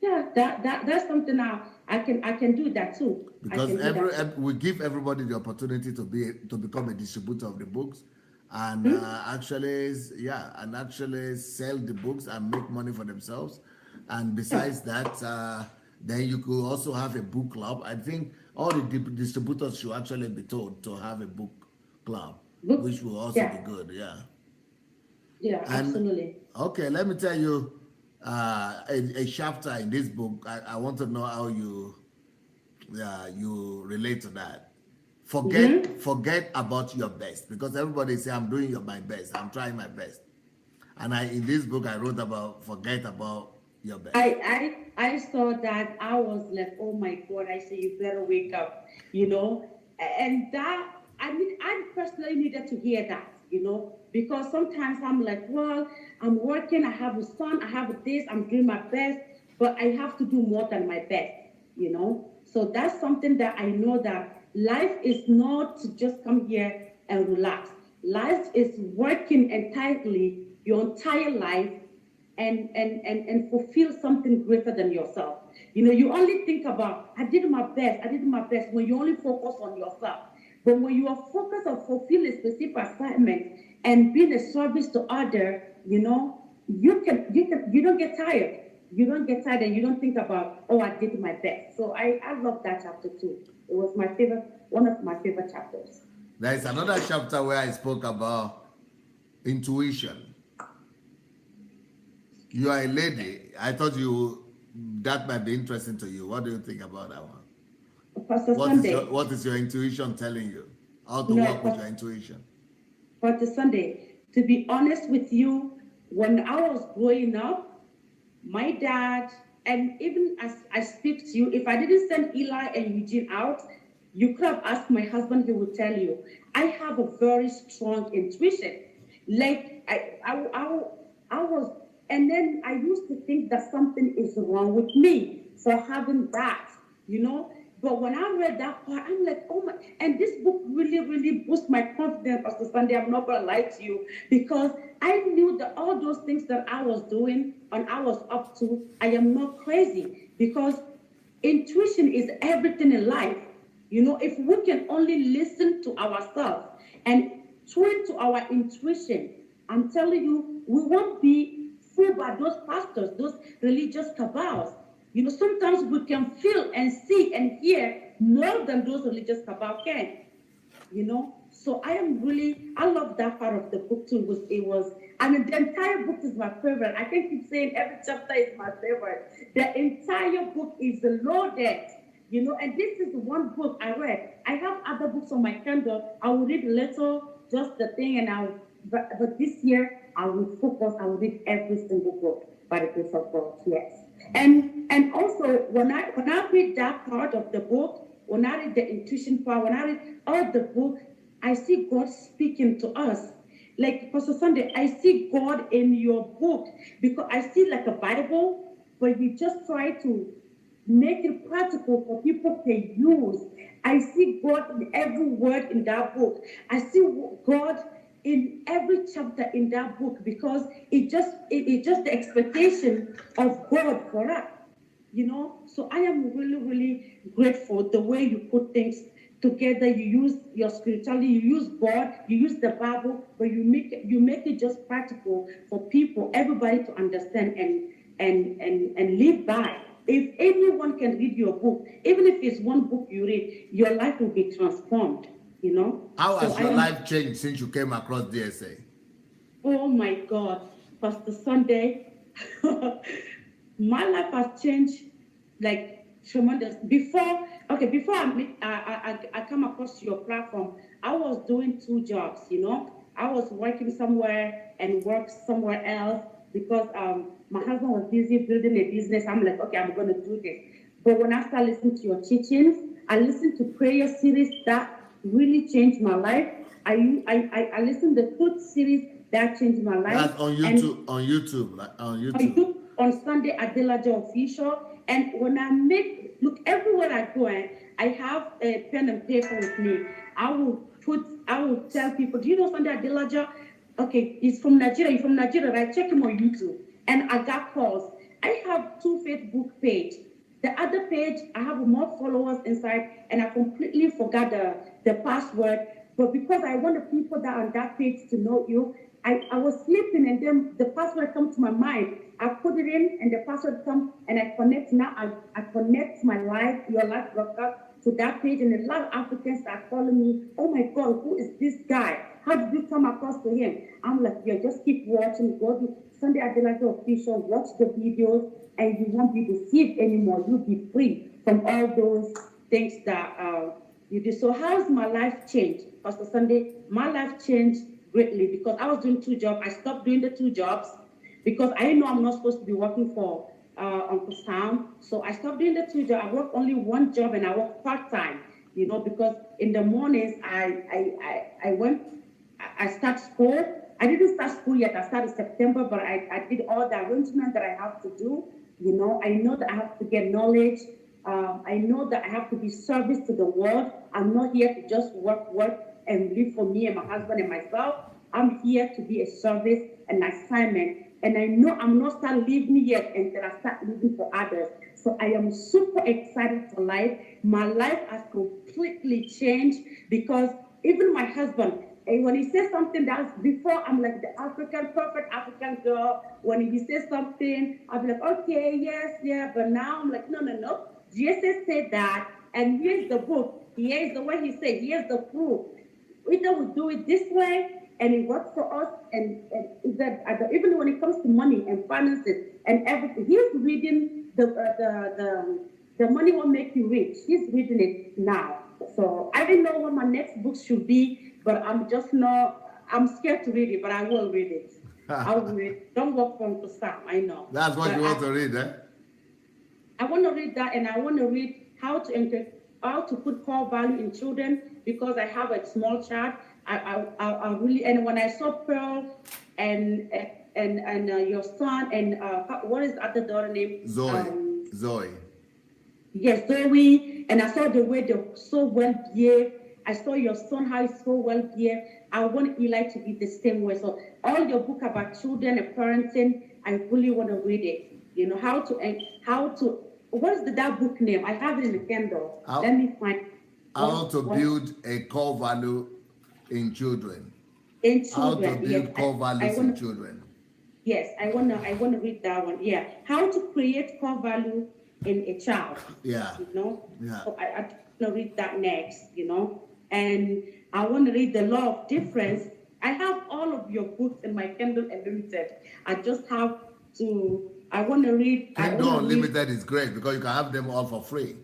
Yeah, that's something I can do that too. I Because can do that too. we give everybody the opportunity to become a distributor of the books, and Hmm? actually sell the books and make money for themselves. And Yeah. besides that, then you could also have a book club. I think all the distributors should actually be told to have a book club, Book. which will also be Yeah. good. Yeah. Yeah. And Absolutely. okay, let me tell you a chapter in this book. I want to know how you relate to that. Mm-hmm. Forget about your best, because everybody say I'm doing my best, I'm trying my best. And in this book I wrote about forget about your best. I saw that. I was like, oh my God, I say you better wake up, you know. And that, I mean, I personally needed to hear that, because sometimes I'm like, well, I'm working, I have a son, I have this, I'm doing my best, but I have to do more than my best. So that's something that I know, that life is not to just come here and relax. Life is working entirely your entire life, and fulfill something greater than yourself. You only think about, I did my best, when you only focus on yourself. But when you are focused on fulfilling a specific assignment and being a service to other, you don't get tired. You don't get tired, and you don't think about, oh, I did my best. So I love that chapter too. It was my favorite, one of my favorite chapters. There is another chapter where I spoke about intuition. You are a lady. I thought you that might be interesting to you. What do you think about that one? Pastor Sunday, What is your intuition telling you? How to no, work with your intuition? Pastor Sunday, to be honest with you, when I was growing up, my dad, and even as I speak to you, if I didn't send Eli and Eugene out, you could have asked my husband, he would tell you. I have a very strong intuition. Like, I was, and then I used to think that something is wrong with me for having that, you know. But when I read that part, I'm like, oh my, and this book really, really boosts my confidence, Pastor Sunday. I'm not gonna lie to you, because I knew that all those things that I was doing and I was up to, I am not crazy, because intuition is everything in life. If we can only listen to ourselves and tune to our intuition, I'm telling you, we won't be fooled by those pastors, those religious cabals. Sometimes we can feel and see and hear more than those religious cabal can. So I love that part of the book too. I mean, the entire book is my favorite. I can keep saying every chapter is my favorite. The entire book is loaded. And this is one book I read. I have other books on my Kindle. I will read little, just the thing, but this year I will focus. I will read every single book by the grace of God. Yes. And also, when I read that part of the book, when I read the intuition part, when I read all the book, I see God speaking to us. Like Pastor Sunday, I see God in your book, because I see like a Bible, but you just try to make it practical for people to use. I see God in every word in that book. I see God in every chapter in that book, because it's just the expectation of God for us. So I am really, really grateful the way you put things together. You use your spirituality, you use God, you use the Bible, but you make it just practical for people, everybody to understand and live by. If anyone can read your book, even if it's one book you read, your life will be transformed. How So has I your am. life changed since you came across DSA? Oh my God, Pastor Sunday, my life has changed like tremendous. Before I come across your platform, I was doing two jobs. I was working somewhere and work somewhere else, because my husband was busy building a business. I'm like, okay, I'm going to do this. But when I started listening to your teachings, I listened to prayer series that really changed my life. I listened to the food series that changed my life. That's on And YouTube. On YouTube, like on on YouTube. YouTube on Sunday, Adelaja official. And when I make look everywhere I go, I have a pen and paper with me. I will tell people, do you know Sunday Adelaja? Okay, he's from Nigeria. You're from Nigeria, right? Check him on YouTube. And I got calls. I have two Facebook page. The other page, I have more followers inside, and I completely forgot the password. But because I want the people that are on that page to know you, I was sleeping, and then the password comes to my mind. I put it in, and the password comes, and I connect. Now I connect my life, your life broadcast, to that page, and a lot of Africans are calling me. Oh my God, who is this guy? How did you come across to him? I'm like, yeah, just keep watching. Go to Sunday Adelaja official, watch the videos, and you won't be deceived anymore. You'll be free from all those things that you do. So how's my life changed, Pastor Sunday? My life changed greatly because I was doing two jobs. I stopped doing the two jobs because I know I'm not supposed to be working for Uncle Sam. So I stopped doing the two jobs. I worked only one job and I worked part-time, because in the mornings I start school. I didn't start school yet. I started September, but I did all the arrangements that I have to do. I know that I have to get knowledge. I know that I have to be service to the world. I'm not here to just work, and live for me and my husband and myself. I'm here to be a service, an assignment. And I know I'm not start living yet until I start living for others. So I am super excited for life. My life has completely changed because even my husband, when he says something that's before, I'm like the perfect African girl. When he says something, I'll be like, okay, yes, yeah. But now I'm like, no. Jesus said that, and here's the book. Here's the way he said, here's the proof. Either we do it this way, and it works for us, and that even when it comes to money and finances and everything, he's reading the money will make you rich. He's reading it now. So I didn't know what my next book should be, but I'm scared to read it, but I will read it. I will read it. Don't work from the start, I know. That's what you want to read, eh? I want to read that, and I want to read how to put core value in children because I have a small child. I really, and when I saw Pearl and your son and what is the other daughter name? Zoe. Yes, Zoe, and I saw the way they're so well behaved. I saw your son how he's so well behaved. I want Eli to be the same way. So all your book about children and parenting, I really want to read it. How to what is that book name? I have it in the Kindle. Let me find. How to build a core value in children. How to build core values in children. Yes, I wanna read that one. Yeah, how to create core value in a child. Yeah. Yeah. So I want to read that next. And I want to read the Law of Difference. I have all of your books in my Kindle Unlimited. I just have to. I want to read. Kindle Unlimited is great because you can have them all for free.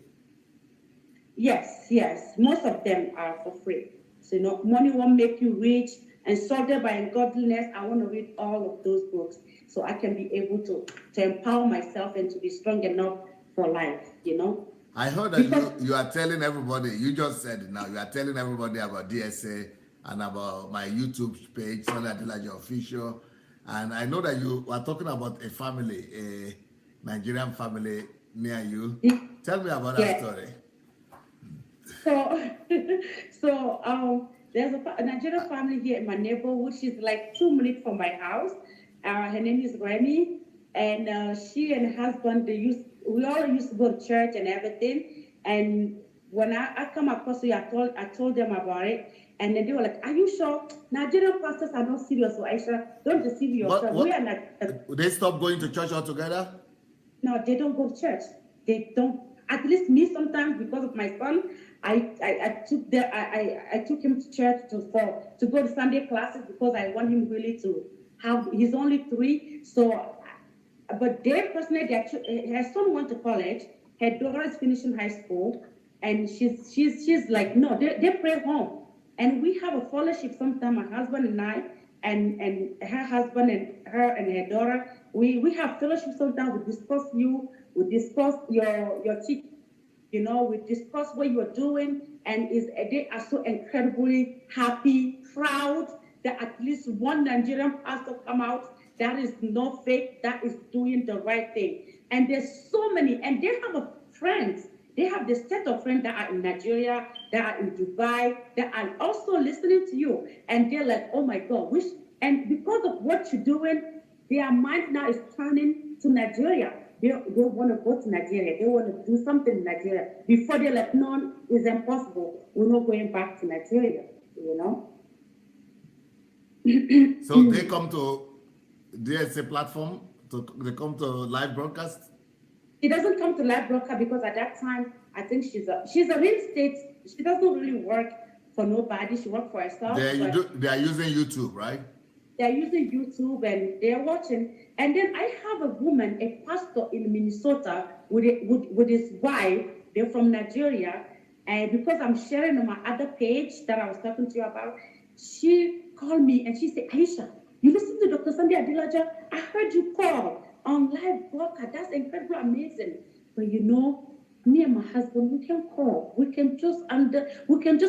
Yes. Most of them are for free. So money won't make you rich and sorted by ungodliness. I want to read all of those books so I can be able to empower myself and to be strong enough for life. I heard that you are telling everybody. You just said it now. You are telling everybody about DSA and about my YouTube page, Sunday Adelaja Official. And I know that you are talking about a family, a Nigerian family near you. Tell me about that story. So there's a Nigerian family here in my neighborhood. She's like 2 minutes from my house. Her name is Remy, and she and her husband, we all used to go to church and everything. And when I come across you, I told them about it. And then they were like, are you sure? Nigerian pastors are not serious, so Aicha, don't deceive yourself. We are not. They stop going to church altogether? No, they don't go to church. They don't. At least me sometimes, because of my son, I took him to church to go to Sunday classes because I want him really to have. He's only 3, so. But they personally, her son went to college. Her daughter is finishing high school, and she's like, no, they pray home. And we have a fellowship sometimes, my husband and I, and her husband and her daughter. We have fellowship sometimes. We discuss we discuss your teaching, we discuss what you're doing, and they are so incredibly happy, proud that at least one Nigerian pastor come out that is not fake, that is doing the right thing. And there's so many, and they have friends. They have the set of friends that are in Nigeria, that are in Dubai, that are also listening to you. And they're like, oh my God, and because of what you're doing, their mind now is turning to Nigeria. they want to go to Nigeria. They want to do something in Nigeria. Before they're like, no, it's impossible. We're not going back to Nigeria, you know? So they come to DSA platform, they come to live broadcast? She doesn't come to live broadcast because at that time, I think she's a real estate. She doesn't really work for nobody. She works for herself. They are using YouTube, right? They're using YouTube and they're watching. And then I have a woman, a pastor in Minnesota with his wife. They're from Nigeria. And because I'm sharing on my other page that I was talking to you about, she called me and she said, Aisha, you listen to Dr. Sunday Adelaja? I heard you call on live broadcast. That's incredible, amazing. But you know, me and my husband, we can call. We can just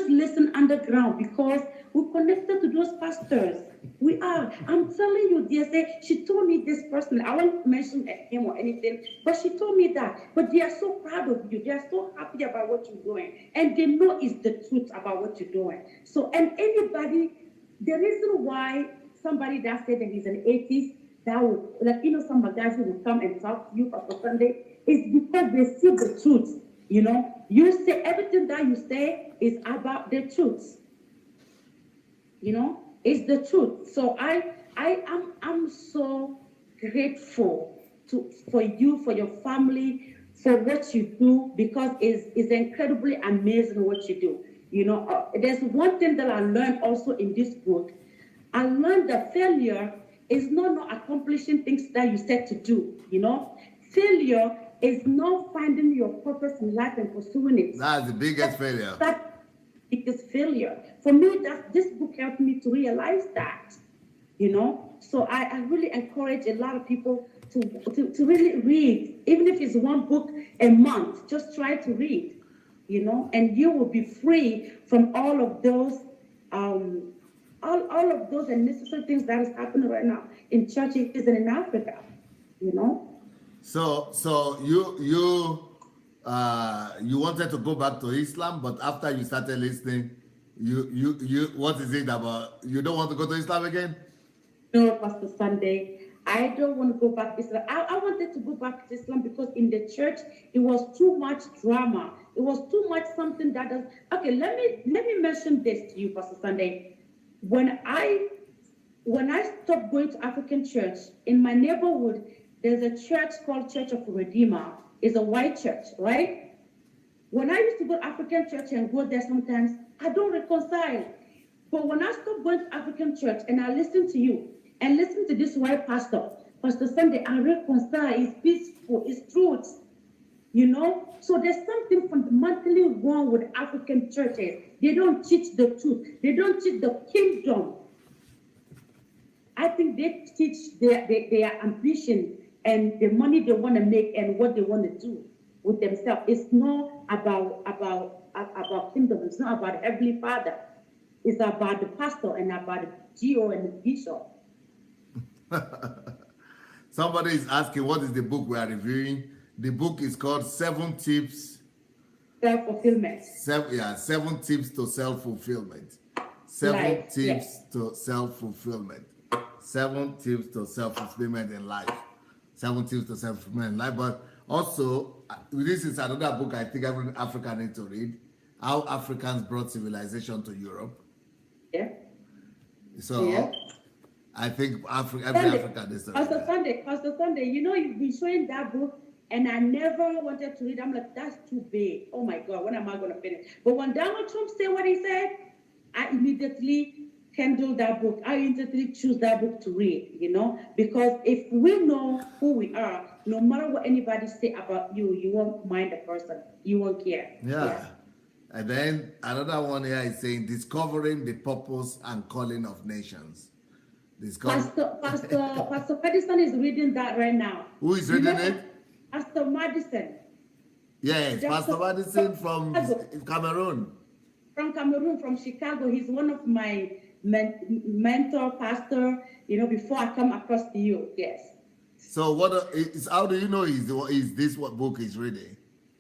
listen underground because we're connected to those pastors. We are. I'm telling you, dear, she told me this person. I won't mention him or anything, but she told me that. But they are so proud of you. They are so happy about what you're doing. And they know it's the truth about what you're doing. So, and anybody, the reason why somebody that said that he's an atheist, that would, like, you know, some guys who will come and talk to you for Sunday, is because they see the truth. You know, you say everything that you say is about the truth. You know, it's the truth. So I'm so grateful for you, for your family, for what you do, because it's incredibly amazing what you do. You know, there's one thing that I learned also in this book. I learned that failure is not accomplishing things that you set to do. You know, failure is not finding your purpose in life and pursuing it. That's the biggest failure. That's the biggest failure. For me, this book helped me to realize that, you know. So I really encourage a lot of people to really read, even if it's one book a month, just try to read, you know, and you will be free from all of those all of those unnecessary things that is happening right now in churches and in Africa, you know. So you wanted to go back to Islam, but after you started listening, you what is it about? You don't want to go to Islam again? No, Pastor Sunday, I don't want to go back to Islam. I wanted to go back to Islam because in the church it was too much drama. It was too much something that does. Okay, let me mention this to you, Pastor Sunday. When I stopped going to African church in my neighborhood, there's a church called Church of Redeemer. It's a white church, right? When I used to go to African church and go there sometimes, I don't reconcile. But when I stopped going to African church and I listen to you and listen to this white pastor, Pastor Sunday, I reconcile. It's peaceful. It's truth. You know? So there's something fundamentally wrong with African churches. They don't teach the truth. They don't teach the kingdom. I think they teach their ambition and the money they want to make and what they want to do with themselves. It's not about kingdom. It's not about the Heavenly Father. It's about the pastor and about the GO and the bishop. Somebody is asking, what is the book we are reviewing? The book is called 7 Tips. Self-fulfillment. 7 Tips to Self-Fulfillment. 7 Tips to Self-Fulfillment. 7 Tips to Self-Fulfillment in Life. 7 Tips to Self-Fulfillment in Life. But also, this is another book I think every African needs to read. How Africans Brought Civilization to Europe. Yeah. So, yeah. I think every African needs to read that. Pastor Sunday, you know, you've been showing that book, and I never wanted to read. I'm like, that's too big. Oh my God, when am I going to finish? But when Donald Trump said what he said, I immediately handle that book. I immediately choose that book to read, you know, because if we know who we are, no matter what anybody say about you, you won't mind the person. You won't care. Yeah. And then another one here is saying, discovering the purpose and calling of nations. Pastor Madison is reading that right now. Who is reading it? Pastor Madison. Yes, Pastor Madison from Cameroon. From Cameroon, from Chicago. He's one of my mentor, pastor, you know, before I come across to you. Yes. So how do you know is this what book he's reading?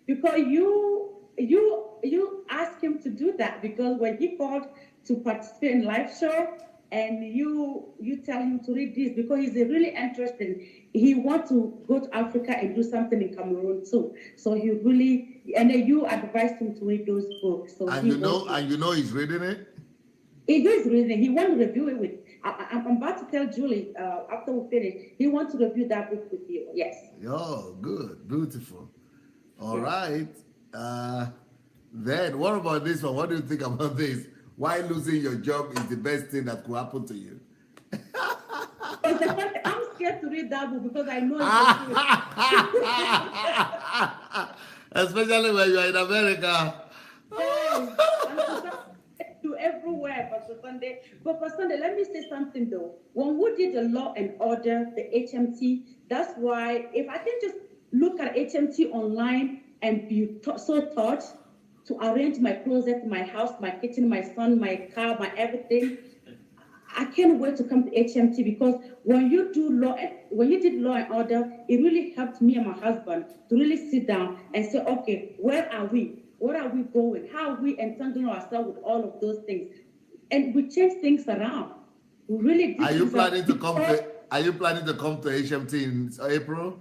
Because you asked him to do that, because when he called to participate in live show, and you tell him to read this because he's really interested. He wants to go to Africa and do something in Cameroon too. So he really, and then you advised him to read those books. So And you know he's reading it? he is reading. He wants to review it with. I'm about to tell Julie after we finish. He wants to review that book with you. Yes. Oh, good, beautiful. All right. Then what about this one? What do you think about this? Why losing your job is the best thing that could happen to you? I'm scared to read that book because I know it's Especially when you are in America. to everywhere, Pastor Sunday. But Pastor Sunday, let me say something though. When we did the Law and Order, the HMT, that's why if I can just look at HMT online and be so touched to arrange my closet, my house, my kitchen, my son, my car, my everything. I can't wait to come to HMT because when you did Law and Order, it really helped me and my husband to really sit down and say, okay, where are we? What are we going? How are we entangling ourselves with all of those things? And we change things around. We really did. Are you planning to come to HMT in April?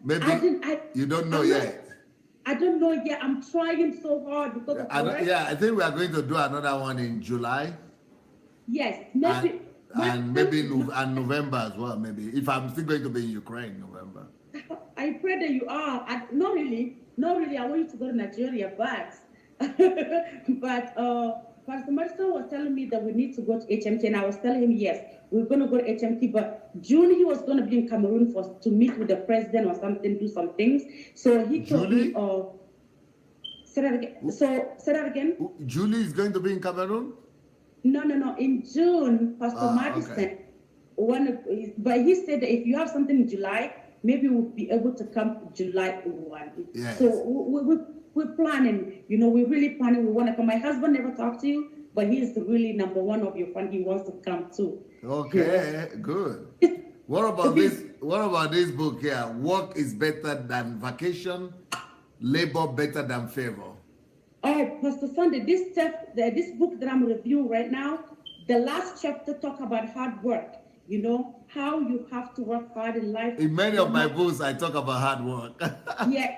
Maybe you don't know yet. I don't know yet. I'm trying so hard because of I think we are going to do another one in July. Yes, maybe. And maybe November as well, maybe. If I'm still going to be in Ukraine, November. I pray that you are. Not really. I want you to go to Nigeria, but Pastor Marcel was telling me that we need to go to HMT, and I was telling him, yes, we're going to go to HMT, but June he was going to be in Cameroon to meet with the president or something, do some things. So he told me, say that again. Say that again. Julie is going to be in Cameroon? No. In June, Pastor Madison, but he said that if you have something in July, maybe we'll be able to come July 1. Yes. So we're planning, we're really planning. We want to come. My husband never talked to you, but he's really number one of your fan. He wants to come too. Okay, good. What about this book here? Work is better than vacation, labor better than favor. Oh, Pastor Sunday, this book that I'm reviewing right now, the last chapter talk about hard work. How you have to work hard in life. In many of my books, I talk about hard work. Yeah,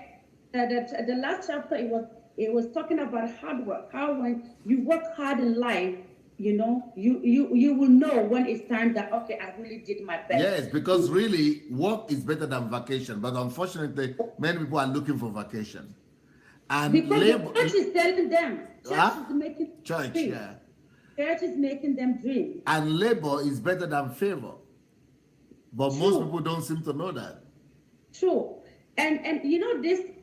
the last chapter it was talking about hard work. How when you work hard in life, you will know when it's time that okay, I really did my best. Yes, because really work is better than vacation, but unfortunately, many people are looking for vacation. And because the church is telling them, church, yeah. Church is making them dream. And labor is better than favor. But most people don't seem to know that. True. And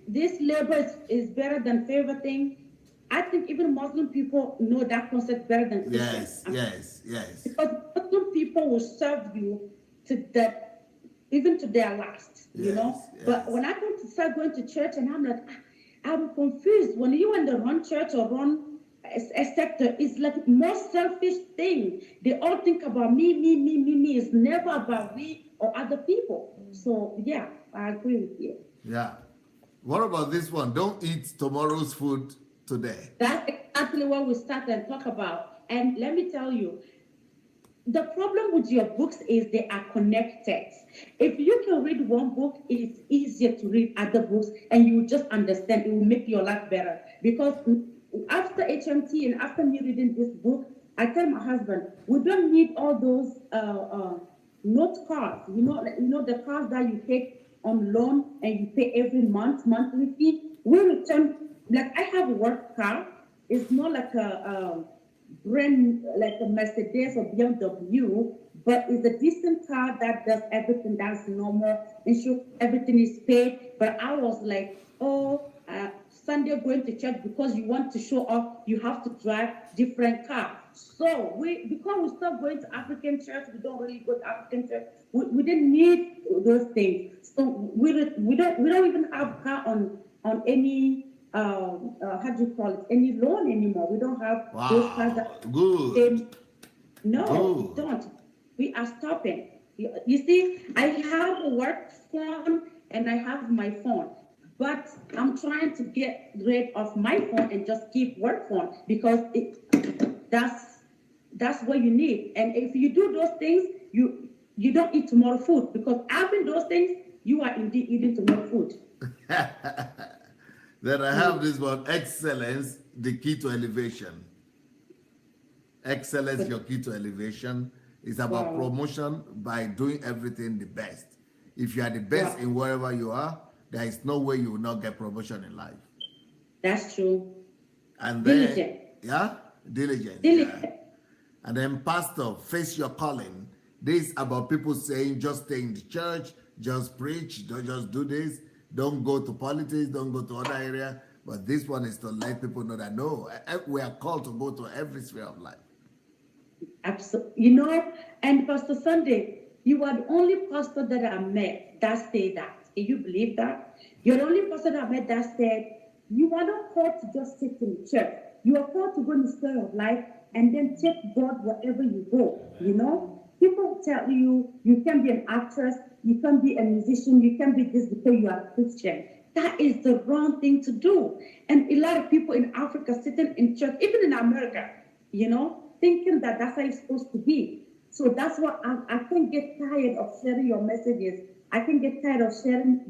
this labor is better than favor thing. I think even Muslim people know that concept better than Christians. Yes. Because Muslim people will serve you even to their last, Yes. But when I start going to church and I'm confused. When you in the run church or run a sector, it's like most selfish thing. They all think about me. It's never about we or other people. So yeah, I agree with you. Yeah. What about this one? Don't eat tomorrow's food today. That's exactly what we start and talk about. And let me tell you, the problem with your books is they are connected. If you can read one book, it's easier to read other books and you will just understand. It will make your life better. Because after HMT and after me reading this book, I tell my husband, we don't need all those note cards. The cards that you take on loan and you pay every monthly fee. We return, like I have a work car. It's not like a brand like a Mercedes or BMW, but it's a decent car that does everything that's normal. Insurance, everything is paid. But I was like, Sunday going to church because you want to show off, you have to drive different car. So because we stopped going to African church, we don't really go to African church. We didn't need those things. So we don't even have car on any how do you call it? Any loan anymore. We don't have those cars that good. We don't. We are stopping. You see, I have a work phone and I have my phone. But I'm trying to get rid of my phone and just keep work phone because That's what you need. And if you do those things, you don't eat tomorrow food, because having those things, you are indeed eating tomorrow food. Then I have this one: excellence, the key to elevation. Excellence, your key to elevation, is about Wow. promotion by doing everything the best. If you are the best Wow. in wherever you are, there is no way you will not get promotion in life. That's true. And then, Diligent. yeah, diligence, yeah. Diligent. And then, pastor, face your calling. This is about people saying, just stay in the church, just preach, don't just do this, don't go to politics, don't go to other area. But this one is to let people know that no, we are called to go to every sphere of life. Absolutely. And Pastor Sunday, you are the only pastor that I met that said that. Can you believe that? You're the only pastor that I met that said, you are not called to just sit in the church. You are called to go in the sphere of life and then take God wherever you go. People tell you you can be an actress, you can be a musician, you can be this because you are Christian. That is the wrong thing to do. And a lot of people in Africa sitting in church, even in America, thinking that that's how it's supposed to be. So that's what I can get tired of sharing your messages. I can get tired of sharing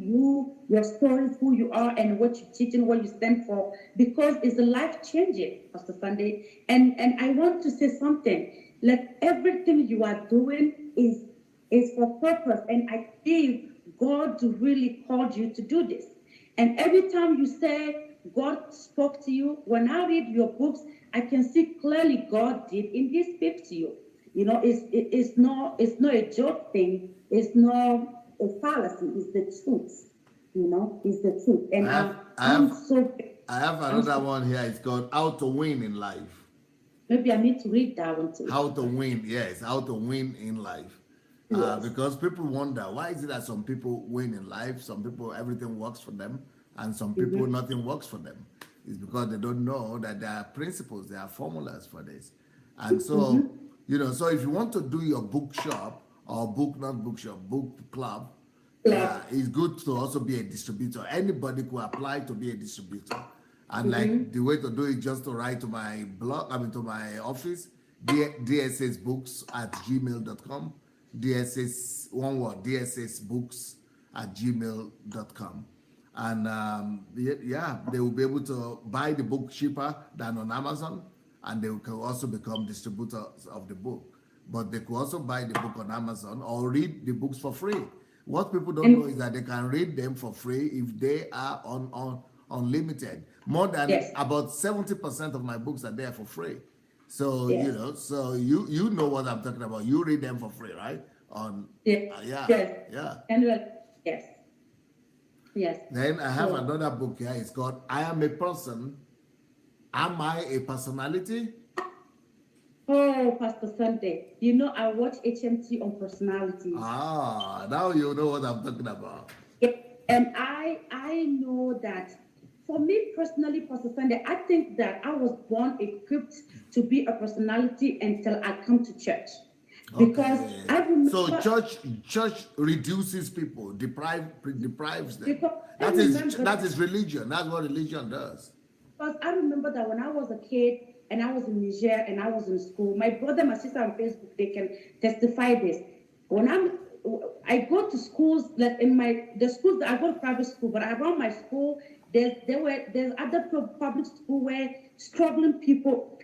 your stories, who you are, and what you teach and what you stand for, because it's life changing, Pastor Sunday. And I want to say something. Like, everything you are doing is for purpose, and I feel God really called you to do this. And every time you say God spoke to you, when I read your books, I can see clearly God did indeed speak to you. It's not a joke thing. It's not a fallacy. It's the truth. It's the truth. And I have, I I'm have, so I have I'm another so, one here. It's called How to Win in Life. maybe I need to read that one too. How to win, yes, how to win in life. Yes. Because people wonder, why is it that some people win in life, some people everything works for them, and some people Mm-hmm. nothing works for them? It's because they don't know that there are principles, there are formulas for this. And Mm-hmm. so, so if you want to do your bookshop or not bookshop, book club, Yeah. it's good to also be a distributor. Anybody could apply to be a distributor. And Mm-hmm. like the way to do it, just to write to my blog, to my office, dssbooks@gmail.com. DSS, one word, dssbooks@gmail.com. And yeah, they will be able to buy the book cheaper than on Amazon, and they can also become distributors of the book. But they could also buy the book on Amazon or read the books for free. What people don't know And is that they can read them for free if they are on unlimited. More than yes, about 70% of my books are there for free. So yes, so you know what I'm talking about. You read them for free, right? On yes, yeah, yes. yeah. And yes, yes. Then I have So, another book here. It's called I Am a Person. Am I a Personality? oh, Pastor Sunday, I watch HMT on personalities. Now you know what I'm talking about. Yeah, and I know that for me personally, Pastor Sunday, I think that I was born equipped to be a personality until I come to church. Because Okay. I So remember church reduces people, deprives them. because I That is religion. That's what religion does. Because I remember that when I was a kid and I was in Niger and I was in school, my brother, my sister on Facebook, they can testify this. When I go to schools, like the schools that I go to private school, but around my school, there's other public school where struggling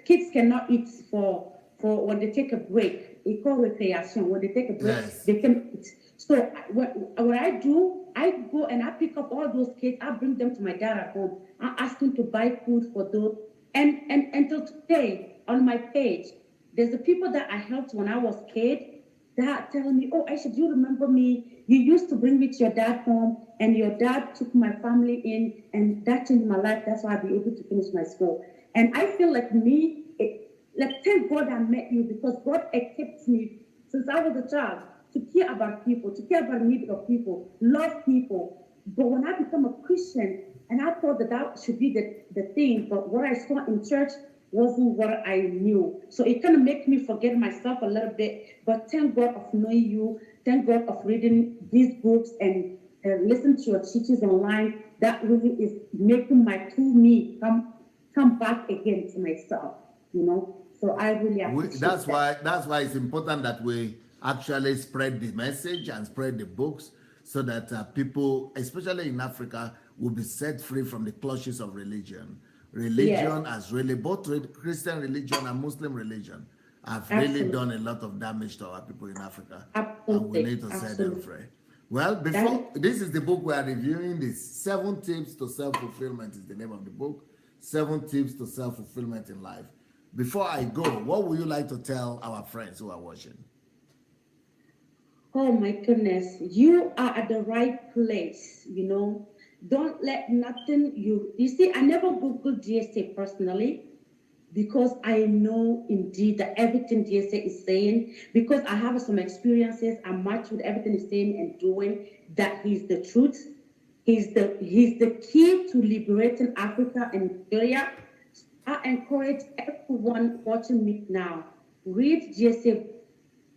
kids cannot eat for when they take a break. It's called recreation. When they take a break, Yes. they can eat. So what I do, I go and I pick up all those kids. I bring them to my dad at home. I ask him to buy food for those. And until today, on my page, there's the people that I helped when I was a kid that telling me, oh, Aisha, do you remember me? You used to bring me to your dad home, and your dad took my family in, and that changed my life. That's why I'll be able to finish my school. And I feel like thank God I met you, because God equipped me since I was a child to care about people, to care about the needs of people, love people. But when I become a Christian, and I thought that should be the thing, but what I saw in church wasn't what I knew. So it kind of makes me forget myself a little bit. But thank God of knowing you, thank God of reading these books and listen to your teachings online. That really is making my true me come back again to myself. So I really appreciate that's why it's important that we actually spread the message and spread the books so that people, especially in Africa, will be set free from the clutches of religion. Yes, Religion has really, both Christian religion and Muslim religion, have really absolutely, done a lot of damage to our people in Africa, and we need absolutely, to set them absolutely. free. Well, That is, before this is the book we are reviewing. This 7 Tips to Self-Fulfillment is the name of the book. 7 Tips to Self-Fulfillment in Life. Before I go, what would you like to tell our friends who are watching? oh my goodness, you are at the right place, you know. Don't let nothing you see, I never Googled GSA personally because I know indeed that everything DSA is saying, because I have some experiences, I match with everything he's saying and doing, that he's the truth. He's the key to liberating Africa and Nigeria. I encourage everyone watching me now, read GSA,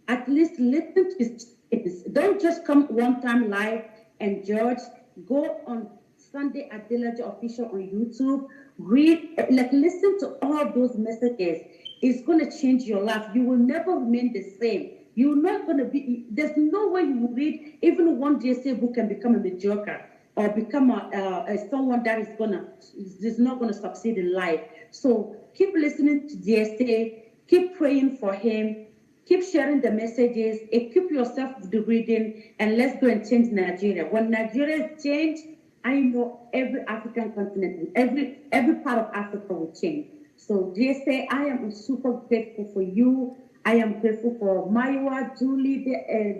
at least listen to his statements. Don't just come one time live and judge. Go on Sunday Adelaja official on YouTube. Read, like listen to all those messages. It's gonna change your life. You will never remain the same. You're not gonna be. There's no way you will read even one DSA book and become a mediocre or become a someone that is not gonna succeed in life. So keep listening to DSA. Keep praying for him. Keep sharing the messages, equip yourself with the reading, and let's go and change Nigeria. When Nigeria is changed, I know every African continent, every part of Africa will change. So, DSA, I am super grateful for you. I am grateful for Maiwa, Julie,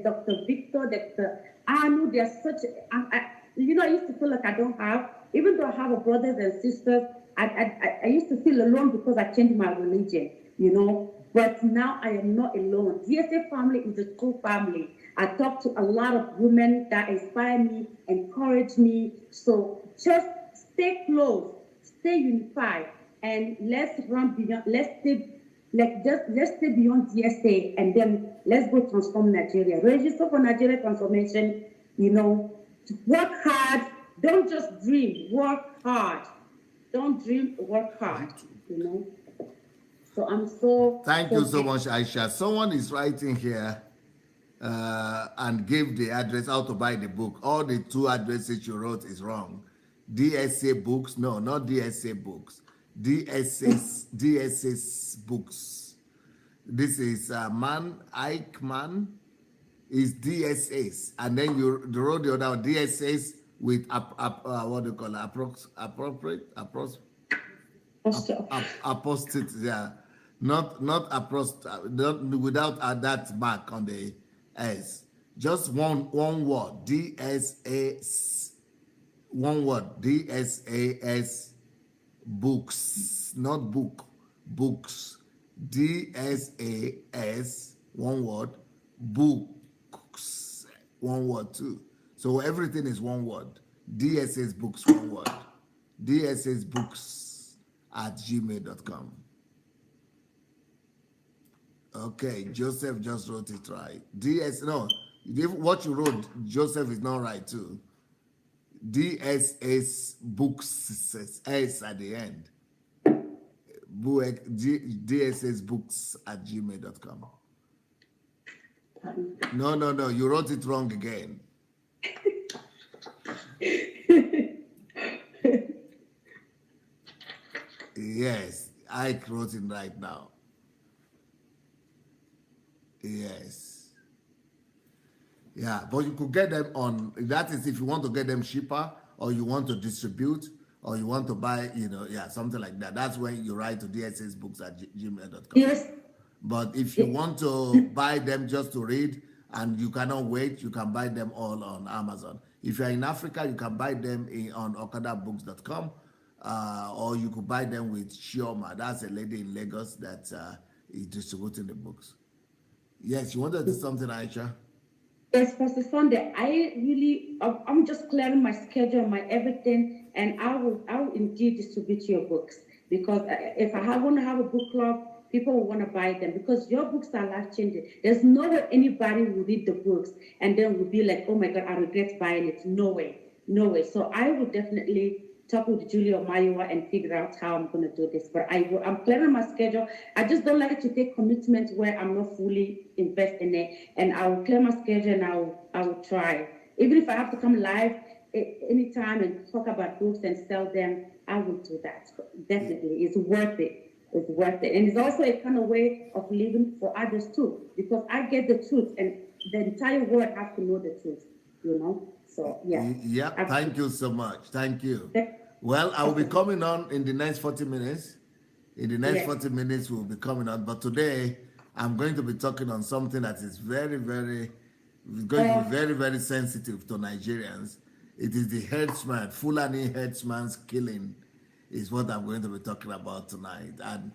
Dr. Victor, Dr. Anu. They're such, I used to feel like I don't have, even though I have a brothers and sisters, I used to feel alone because I changed my religion, you know. But now I am not alone. DSA family is a true family. I talk to a lot of women that inspire me, encourage me. So just stay close, stay unified, and let's run beyond. Let's stay beyond DSA, and then let's go transform Nigeria. Register for Nigeria transformation. You know, work hard. Don't just dream. Work hard. Don't dream. Work hard. You know. So I'm Thank so you so much, Aisha. Someone is writing here and gave the address how to buy the book. All the 2 addresses you wrote is wrong. DSA Books, no, not DSA Books. DSS Books. This is Eichmann is DSS, and then you wrote the other one, DSS with what do you call it? Apostate, yeah, not without that mark on the S. Just one word, DSS, one word, DSAS books, not book, books, DSAS, one word, books, one word too. So everything is one word. DSS books, one word. DSS books at gmail.com. Okay, Joseph just wrote it right. What you wrote, Joseph, is not right too. DSS books S at the end. DSS books at gmail.com. No, you wrote it wrong again. Yes, I wrote it right now. Yes. Yeah, but you could get them on, that is if you want to get them cheaper, or you want to distribute, or you want to buy, something like that. That's when you write to dssbooks at gmail.com. Yes. But if you want to buy them just to read and you cannot wait, you can buy them all on Amazon. If you're in Africa, you can buy them on okadabooks.com, or you could buy them with Chioma. That's a lady in Lagos that is distributing the books. Yes, you wanted to do something, Aicha? Yes, Pastor Sunday, I'm just clearing my schedule, my everything, and I will indeed distribute your books, because if I want to have a book club, people will want to buy them, because your books are life changing. There's no way anybody will read the books and then will be like, oh my God, I regret buying it. No way, no way. So I will definitely talk with Julie or Maiwa and figure out how I'm going to do this. But I'm clearing my schedule. I just don't like to take commitments where I'm not fully invested in it. And I will clear my schedule and I will try. Even if I have to come live anytime and talk about books and sell them, I will do that. Definitely. It's worth it. It's worth it. And it's also a kind of way of living for others too, because I get the truth and the entire world has to know the truth, you know? So, yeah. Yeah, thank you so much. Thank you. Well, I will be coming on in the next 40 minutes. In the next 40 minutes, we'll be coming on. But today, I'm going to be talking on something that is very, very sensitive to Nigerians. It is the herdsman, Fulani herdsman's killing is what I'm going to be talking about tonight. And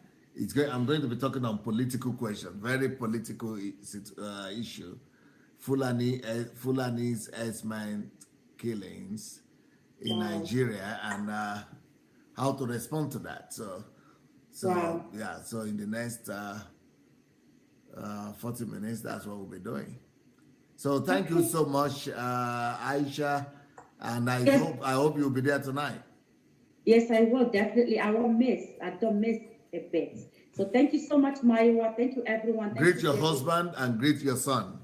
I'm going to be talking on political question, very political issue. Fulani's herdsman killings in Nigeria and how to respond to that. So in the next 40 minutes, that's what we'll be doing. So thank you so much, Aicha, and I hope you'll be there tonight. Yes, I will, definitely. I won't miss. I don't miss a bit. So thank you so much, Maiwa. Thank you, everyone. Greet your husband and greet your son.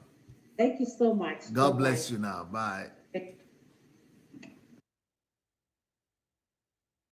Thank you so much. God bless you now. Bye.